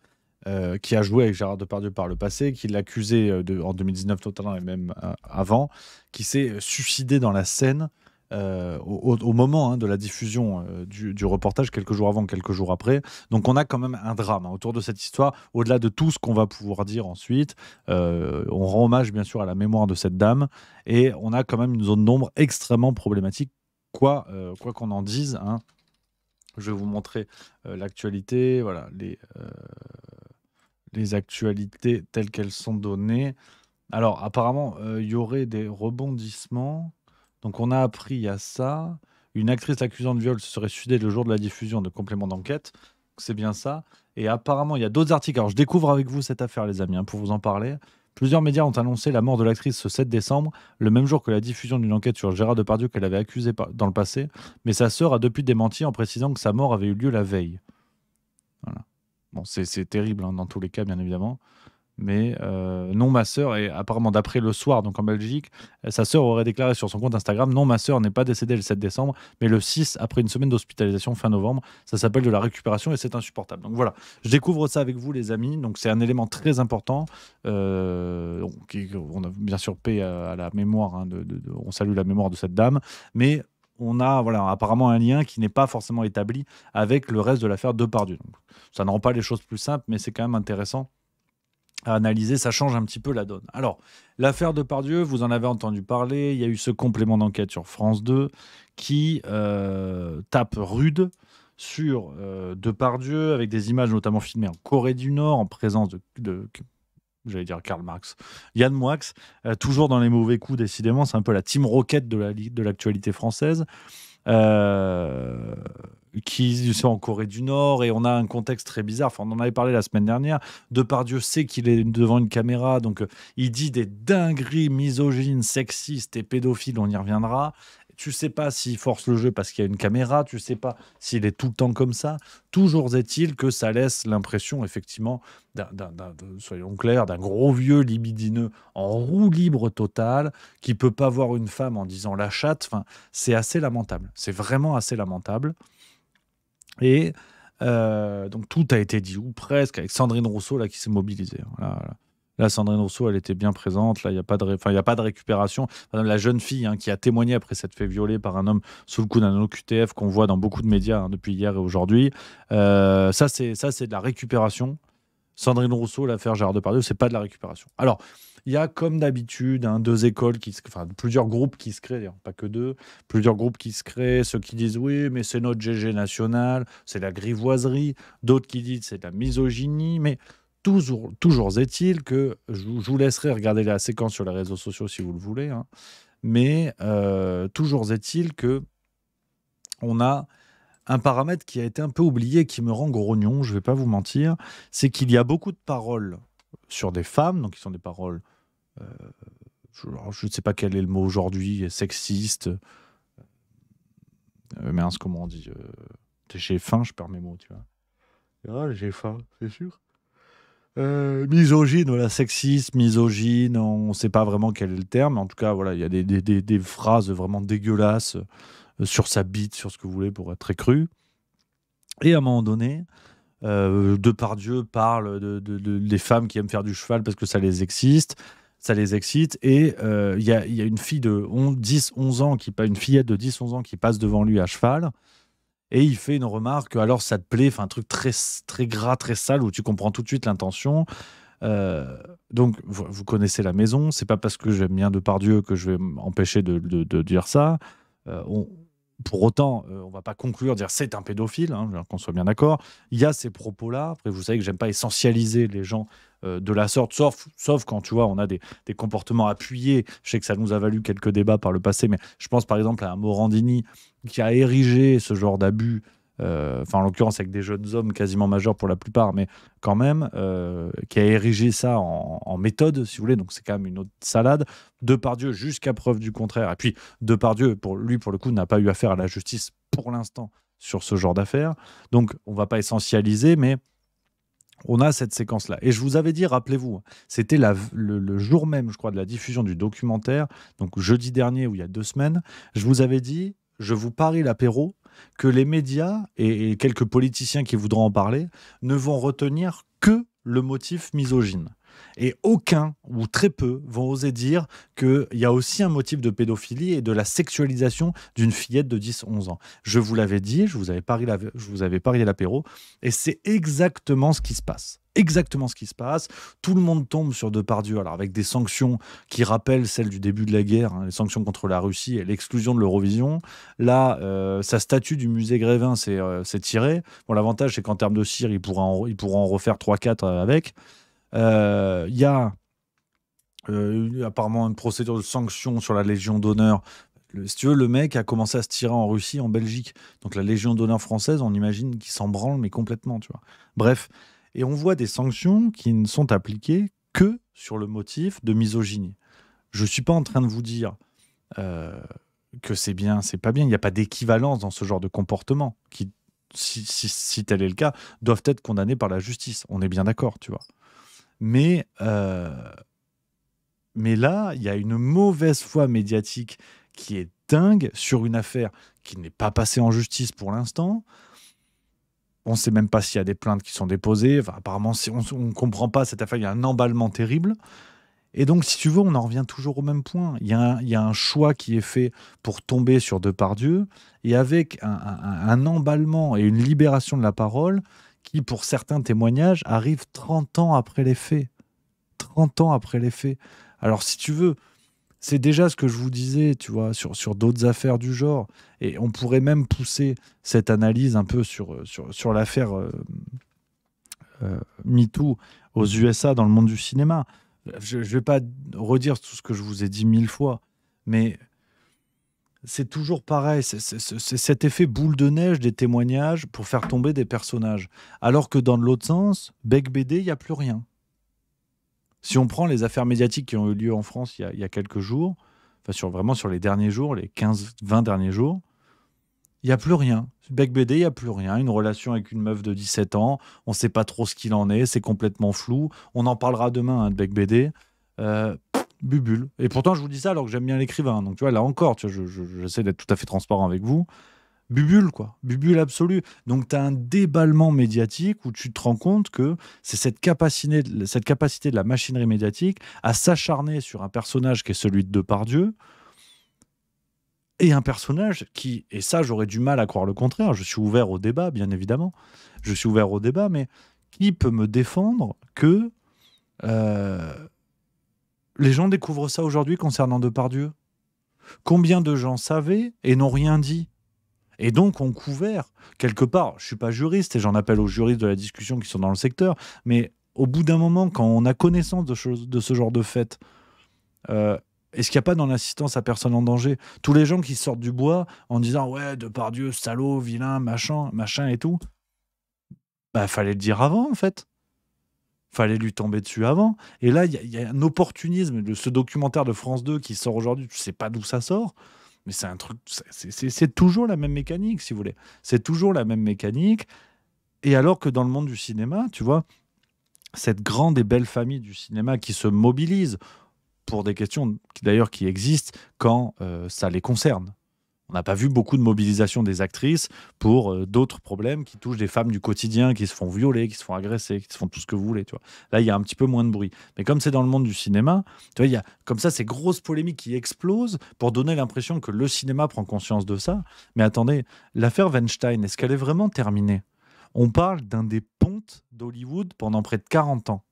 qui a joué avec Gérard Depardieu par le passé, qui l'accusait en 2019 notamment et même avant, qui s'est suicidé dans la Seine au moment de la diffusion du reportage, quelques jours avant, quelques jours après. Donc on a quand même un drame autour de cette histoire, au-delà de tout ce qu'on va pouvoir dire ensuite. On rend hommage bien sûr à la mémoire de cette dame, et on a quand même une zone d'ombre extrêmement problématique, quoi qu'on en dise. Hein. Je vais vous montrer l'actualité, voilà, les actualités telles qu'elles sont données. Alors, apparemment, il y aurait des rebondissements. Donc, on a appris, il y a ça. Une actrice accusant de viol se serait suicidée le jour de la diffusion de compléments d'enquête. C'est bien ça. Et apparemment, il y a d'autres articles. Alors, je découvre avec vous cette affaire, les amis, pour vous en parler. Plusieurs médias ont annoncé la mort de l'actrice ce 7 décembre, le même jour que la diffusion d'une enquête sur Gérard Depardieu qu'elle avait accusé dans le passé. Mais sa sœur a depuis démenti en précisant que sa mort avait eu lieu la veille. Voilà. Bon, c'est terrible dans tous les cas, bien évidemment. Mais non, ma sœur, et apparemment d'après Le Soir, donc en Belgique, sa sœur aurait déclaré sur son compte Instagram: non, ma sœur n'est pas décédée le 7 décembre, mais le 6, après une semaine d'hospitalisation fin novembre. Ça s'appelle de la récupération et c'est insupportable. Donc voilà, je découvre ça avec vous, les amis. Donc c'est un élément très important. On a bien sûr paix à la mémoire, on salue la mémoire de cette dame, mais on a apparemment un lien qui n'est pas forcément établi avec le reste de l'affaire Depardieu. Donc, ça ne rend pas les choses plus simples, mais c'est quand même intéressant à analyser, ça change un petit peu la donne. Alors, l'affaire Depardieu, vous en avez entendu parler, il y a eu ce complément d'enquête sur France 2 qui tape rude sur Depardieu, avec des images notamment filmées en Corée du Nord, en présence de j'allais dire Karl Marx, Yann Moix, toujours dans les mauvais coups, décidément, c'est un peu la team Rocket de l'actualité française, qui sont en Corée du Nord, et on a un contexte très bizarre. Enfin, on en avait parlé la semaine dernière. Depardieu sait qu'il est devant une caméra, donc il dit des dingueries misogynes, sexistes et pédophiles, on y reviendra. Tu sais pas s'il force le jeu parce qu'il y a une caméra, tu sais pas s'il est tout le temps comme ça. Toujours est-il que ça laisse l'impression, effectivement, soyons clairs, d'un gros vieux libidineux en roue libre totale qui peut pas voir une femme en disant la chatte. Enfin, c'est assez lamentable. C'est vraiment assez lamentable. Et donc tout a été dit, ou presque, avec Sandrine Rousseau là, qui s'est mobilisée. Là, Sandrine Rousseau, elle était bien présente. Là, il n'y a pas de récupération. La jeune fille qui a témoigné après s'être fait violer par un homme sous le coup d'un OQTF qu'on voit dans beaucoup de médias depuis hier et aujourd'hui. Ça, c'est de la récupération. Sandrine Rousseau, l'affaire Gérard Depardieu, c'est pas de la récupération. Alors, il y a comme d'habitude deux écoles, plusieurs groupes qui se créent, d'ailleurs, pas que deux, plusieurs groupes qui se créent, ceux qui disent oui, mais c'est notre GG national, c'est la grivoiserie, d'autres qui disent c'est de la misogynie, mais toujours est-il que, je vous laisserai regarder la séquence sur les réseaux sociaux si vous le voulez, mais toujours est-il que on a un paramètre qui a été un peu oublié, qui me rend grognon, je ne vais pas vous mentir, c'est qu'il y a beaucoup de paroles sur des femmes, donc qui sont des paroles, je ne sais pas quel est le mot aujourd'hui, sexiste, mince, comment on dit, j'ai faim, je perds mes mots, tu vois. J'ai faim, c'est sûr. Misogyne, voilà, sexiste, misogyne, on ne sait pas vraiment quel est le terme, mais en tout cas, voilà, il y a des phrases vraiment dégueulasses sur sa bite, sur ce que vous voulez, pour être très cru. Et à un moment donné, Depardieu parle des femmes qui aiment faire du cheval parce que ça les excite, et il y a une fille de 10-11 ans, une fillette de 10-11 ans qui passe devant lui à cheval, et il fait une remarque, alors ça te plaît, un truc très, très gras, très sale, où tu comprends tout de suite l'intention. Donc, vous connaissez la maison, c'est pas parce que j'aime bien Depardieu que je vais m'empêcher de dire ça. Pour autant, on va pas dire c'est un pédophile, qu'on soit bien d'accord. Il y a ces propos-là. Après, vous savez que j'aime pas essentialiser les gens de la sorte, sauf quand, tu vois, on a des comportements appuyés. Je sais que ça nous a valu quelques débats par le passé, mais je pense par exemple à un Morandini qui a érigé ce genre d'abus, en l'occurrence avec des jeunes hommes quasiment majeurs pour la plupart, mais quand même, qui a érigé ça en méthode, si vous voulez, donc c'est quand même une autre salade. Depardieu, jusqu'à preuve du contraire, et puis Depardieu, pour le coup, n'a pas eu affaire à la justice pour l'instant sur ce genre d'affaires, donc on ne va pas essentialiser, mais on a cette séquence-là. Et je vous avais dit, rappelez-vous, c'était le jour même, je crois, de la diffusion du documentaire, donc jeudi dernier ou il y a 2 semaines, je vous avais dit, je vous parie l'apéro, que les médias et quelques politiciens qui voudront en parler ne vont retenir que le motif misogyne. Et aucun, ou très peu, vont oser dire qu'il y a aussi un motif de pédophilie et de la sexualisation d'une fillette de 10-11 ans. Je vous l'avais dit, je vous avais parié l'apéro, et c'est exactement ce qui se passe. Exactement ce qui se passe. Tout le monde tombe sur Depardieu, alors avec des sanctions qui rappellent celles du début de la guerre, les sanctions contre la Russie et l'exclusion de l'Eurovision. Là, sa statue du musée Grévin s'est tirée. Bon, l'avantage, c'est qu'en termes de cire, ils pourront en refaire 3-4 avec. Il y a apparemment une procédure de sanction sur la Légion d'honneur. Si tu veux, le mec a commencé à se tirer en Russie, en Belgique. Donc la Légion d'honneur française, on imagine qu'il s'en branle, mais complètement, tu vois. Bref. Et on voit des sanctions qui ne sont appliquées que sur le motif de misogynie. Je ne suis pas en train de vous dire que c'est bien, c'est pas bien. Il n'y a pas d'équivalence dans ce genre de comportement qui, si tel est le cas, doivent être condamnés par la justice. On est bien d'accord, tu vois. Mais là, il y a une mauvaise foi médiatique qui est dingue sur une affaire qui n'est pas passée en justice pour l'instant. On ne sait même pas s'il y a des plaintes qui sont déposées. Enfin, apparemment, on ne comprend pas cette affaire. Il y a un emballement terrible. Et donc, si tu veux, on en revient toujours au même point. Il y a un choix qui est fait pour tomber sur Depardieu, et avec un emballement et une libération de la parole qui, pour certains témoignages, arrive 30 ans après les faits. 30 ans après les faits. Alors, si tu veux, c'est déjà ce que je vous disais, tu vois, sur d'autres affaires du genre. Et on pourrait même pousser cette analyse un peu sur l'affaire MeToo aux USA dans le monde du cinéma. Je vais pas redire tout ce que je vous ai dit 1000 fois, mais c'est toujours pareil. C'est cet effet boule de neige des témoignages pour faire tomber des personnages. Alors que dans l'autre sens, Bec BD, il n'y a plus rien. Si on prend les affaires médiatiques qui ont eu lieu en France il y a quelques jours, enfin vraiment sur les derniers jours, les 15-20 derniers jours, il n'y a plus rien. Bec BD, il n'y a plus rien. Une relation avec une meuf de 17 ans, on ne sait pas trop ce qu'il en est, c'est complètement flou. On en parlera demain de Bec BD. Bubule. Et pourtant, je vous dis ça alors que j'aime bien l'écrivain. Donc, tu vois, là encore, j'essaie d'être tout à fait transparent avec vous. Bubule, quoi. Bubule absolu. Donc, tu as un déballement médiatique où tu te rends compte que c'est cette capacité de la machinerie médiatique à s'acharner sur un personnage qui est celui de Depardieu et un personnage qui, et ça, j'aurais du mal à croire le contraire. Je suis ouvert au débat, bien évidemment. Je suis ouvert au débat, mais qui peut me défendre que les gens découvrent ça aujourd'hui concernant Depardieu? Combien de gens savaient et n'ont rien dit? Et donc ont couvert, quelque part, je ne suis pas juriste et j'en appelle aux juristes de la discussion qui sont dans le secteur, mais au bout d'un moment, quand on a connaissance de ce genre de fait, est-ce qu'il n'y a pas dans l'assistance à personne en danger tous les gens qui sortent du bois en disant « Ouais, Depardieu, salaud, vilain, machin et tout », bah fallait le dire avant en fait. Fallait lui tomber dessus avant. Et là, il y a un opportunisme de ce documentaire de France 2 qui sort aujourd'hui. Je ne sais pas d'où ça sort, mais c'est un truc. C'est toujours la même mécanique, si vous voulez. C'est toujours la même mécanique. Et alors que dans le monde du cinéma, tu vois, cette grande et belle famille du cinéma qui se mobilise pour des questions qui existent quand ça les concerne. On n'a pas vu beaucoup de mobilisation des actrices pour d'autres problèmes qui touchent des femmes du quotidien, qui se font violer, qui se font agresser, qui se font tout ce que vous voulez. Tu vois. Là, il y a un petit peu moins de bruit. Mais comme c'est dans le monde du cinéma, tu vois, il y a comme ça ces grosses polémiques qui explosent pour donner l'impression que le cinéma prend conscience de ça. Mais attendez, l'affaire Weinstein, est-ce qu'elle est vraiment terminée? On parle d'un des pontes d'Hollywood pendant près de 40 ans.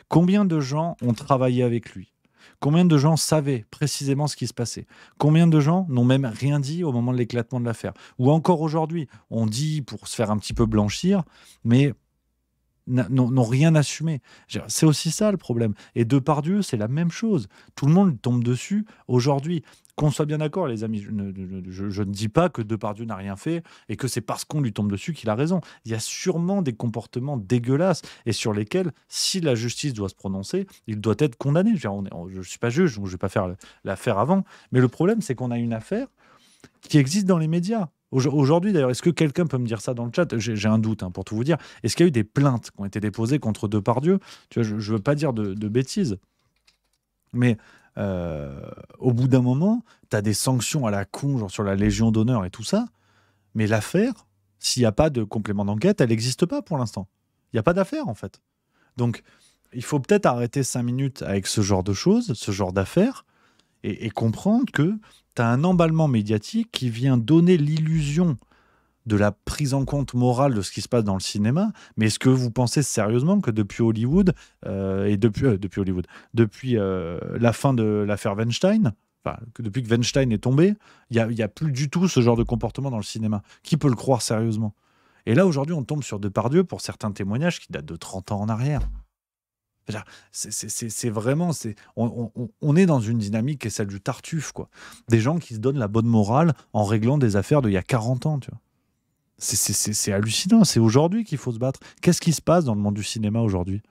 Combien de gens ont travaillé avec lui? Combien de gens savaient précisément ce qui se passait? Combien de gens n'ont même rien dit au moment de l'éclatement de l'affaire? Ou encore aujourd'hui, on dit pour se faire un petit peu blanchir, mais n'ont rien assumé. C'est aussi ça le problème. Et Depardieu, c'est la même chose. Tout le monde tombe dessus aujourd'hui. Qu'on soit bien d'accord, les amis, je ne dis pas que Depardieu n'a rien fait et que c'est parce qu'on lui tombe dessus qu'il a raison. Il y a sûrement des comportements dégueulasses et sur lesquels, si la justice doit se prononcer, il doit être condamné. Je ne suis pas juge, donc je ne vais pas faire l'affaire avant. Mais le problème, c'est qu'on a une affaire qui existe dans les médias. Aujourd'hui, d'ailleurs, est-ce que quelqu'un peut me dire ça dans le chat? J'ai un doute, pour tout vous dire. Est-ce qu'il y a eu des plaintes qui ont été déposées contre Depardieu? Tu vois, je ne veux pas dire de bêtises. Mais au bout d'un moment, tu as des sanctions à la con, genre sur la Légion d'honneur et tout ça. Mais l'affaire, s'il n'y a pas de complément d'enquête, elle n'existe pas pour l'instant. Il n'y a pas d'affaire, en fait. Donc, il faut peut-être arrêter 5 minutes avec ce genre de choses, ce genre d'affaires, et comprendre que tu as un emballement médiatique qui vient donner l'illusion de la prise en compte morale de ce qui se passe dans le cinéma. Mais est-ce que vous pensez sérieusement que depuis Hollywood, depuis la fin de l'affaire Weinstein, que depuis que Weinstein est tombé, il n'y a plus du tout ce genre de comportement dans le cinéma? Qui peut le croire sérieusement? Et là, aujourd'hui, on tombe sur Depardieu pour certains témoignages qui datent de 30 ans en arrière. C'est vraiment... On est dans une dynamique qui est celle du Tartuffe, quoi. Des gens qui se donnent la bonne morale en réglant des affaires d'il y a 40 ans, tu vois. C'est hallucinant, c'est aujourd'hui qu'il faut se battre. Qu'est-ce qui se passe dans le monde du cinéma aujourd'hui?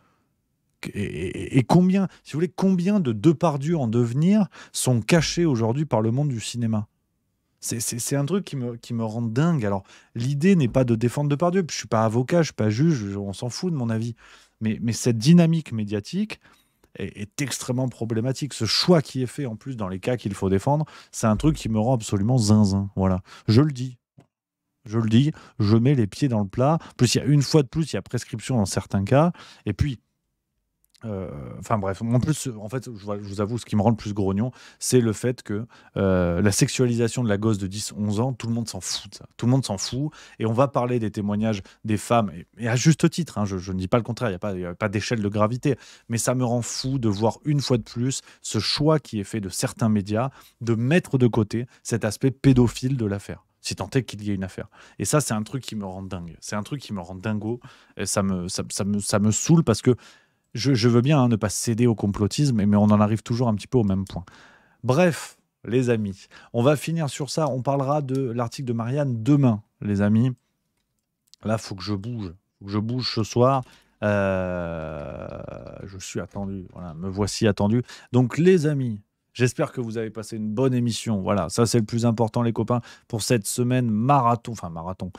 Et combien, si vous voulez, combien de Depardieu en devenir sont cachés aujourd'hui par le monde du cinéma? C'est un truc qui me rend dingue. Alors, l'idée n'est pas de défendre Depardieu. Je ne suis pas avocat, je ne suis pas juge, on s'en fout de mon avis. Mais cette dynamique médiatique est extrêmement problématique. Ce choix qui est fait, en plus, dans les cas qu'il faut défendre, c'est un truc qui me rend absolument zinzin. Voilà, je le dis, je mets les pieds dans le plat. Plus, il y a une fois de plus, il y a prescription dans certains cas. Et puis, enfin bref, en plus, en fait, je vous avoue, ce qui me rend le plus grognon, c'est le fait que la sexualisation de la gosse de 10-11 ans, tout le monde s'en fout de ça. Tout le monde s'en fout. Et on va parler des témoignages des femmes, et à juste titre, je ne dis pas le contraire, il n'y a pas d'échelle de gravité, mais ça me rend fou de voir une fois de plus ce choix qui est fait de certains médias de mettre de côté cet aspect pédophile de l'affaire. Si tant est qu'il y ait une affaire. Et ça, c'est un truc qui me rend dingue. C'est un truc qui me rend dingo. Et ça me saoule parce que je veux bien ne pas céder au complotisme, mais on en arrive toujours un petit peu au même point. Bref, les amis, on va finir sur ça. On parlera de l'article de Marianne demain, les amis. Là, faut que je bouge. Faut que je bouge ce soir. Je suis attendu. Voilà, me voici attendu. Donc, les amis, j'espère que vous avez passé une bonne émission. Voilà, ça c'est le plus important, les copains, pour cette semaine marathon,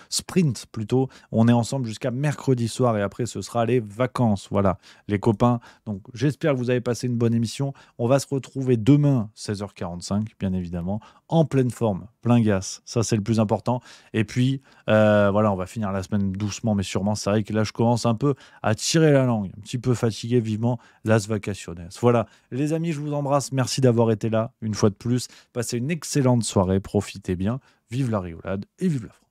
sprint plutôt. On est ensemble jusqu'à mercredi soir et après ce sera les vacances. Voilà, les copains. Donc j'espère que vous avez passé une bonne émission. On va se retrouver demain, 16h45, bien évidemment, en pleine forme, plein gaz. Ça c'est le plus important. Et puis, voilà, on va finir la semaine doucement, mais sûrement. C'est vrai que là, je commence un peu à tirer la langue, un petit peu fatigué, vivement las vacaciones. Voilà, les amis, je vous embrasse. Merci d'avoir été là une fois de plus. Passez une excellente soirée, profitez bien. Vive la rigolade et vive la France.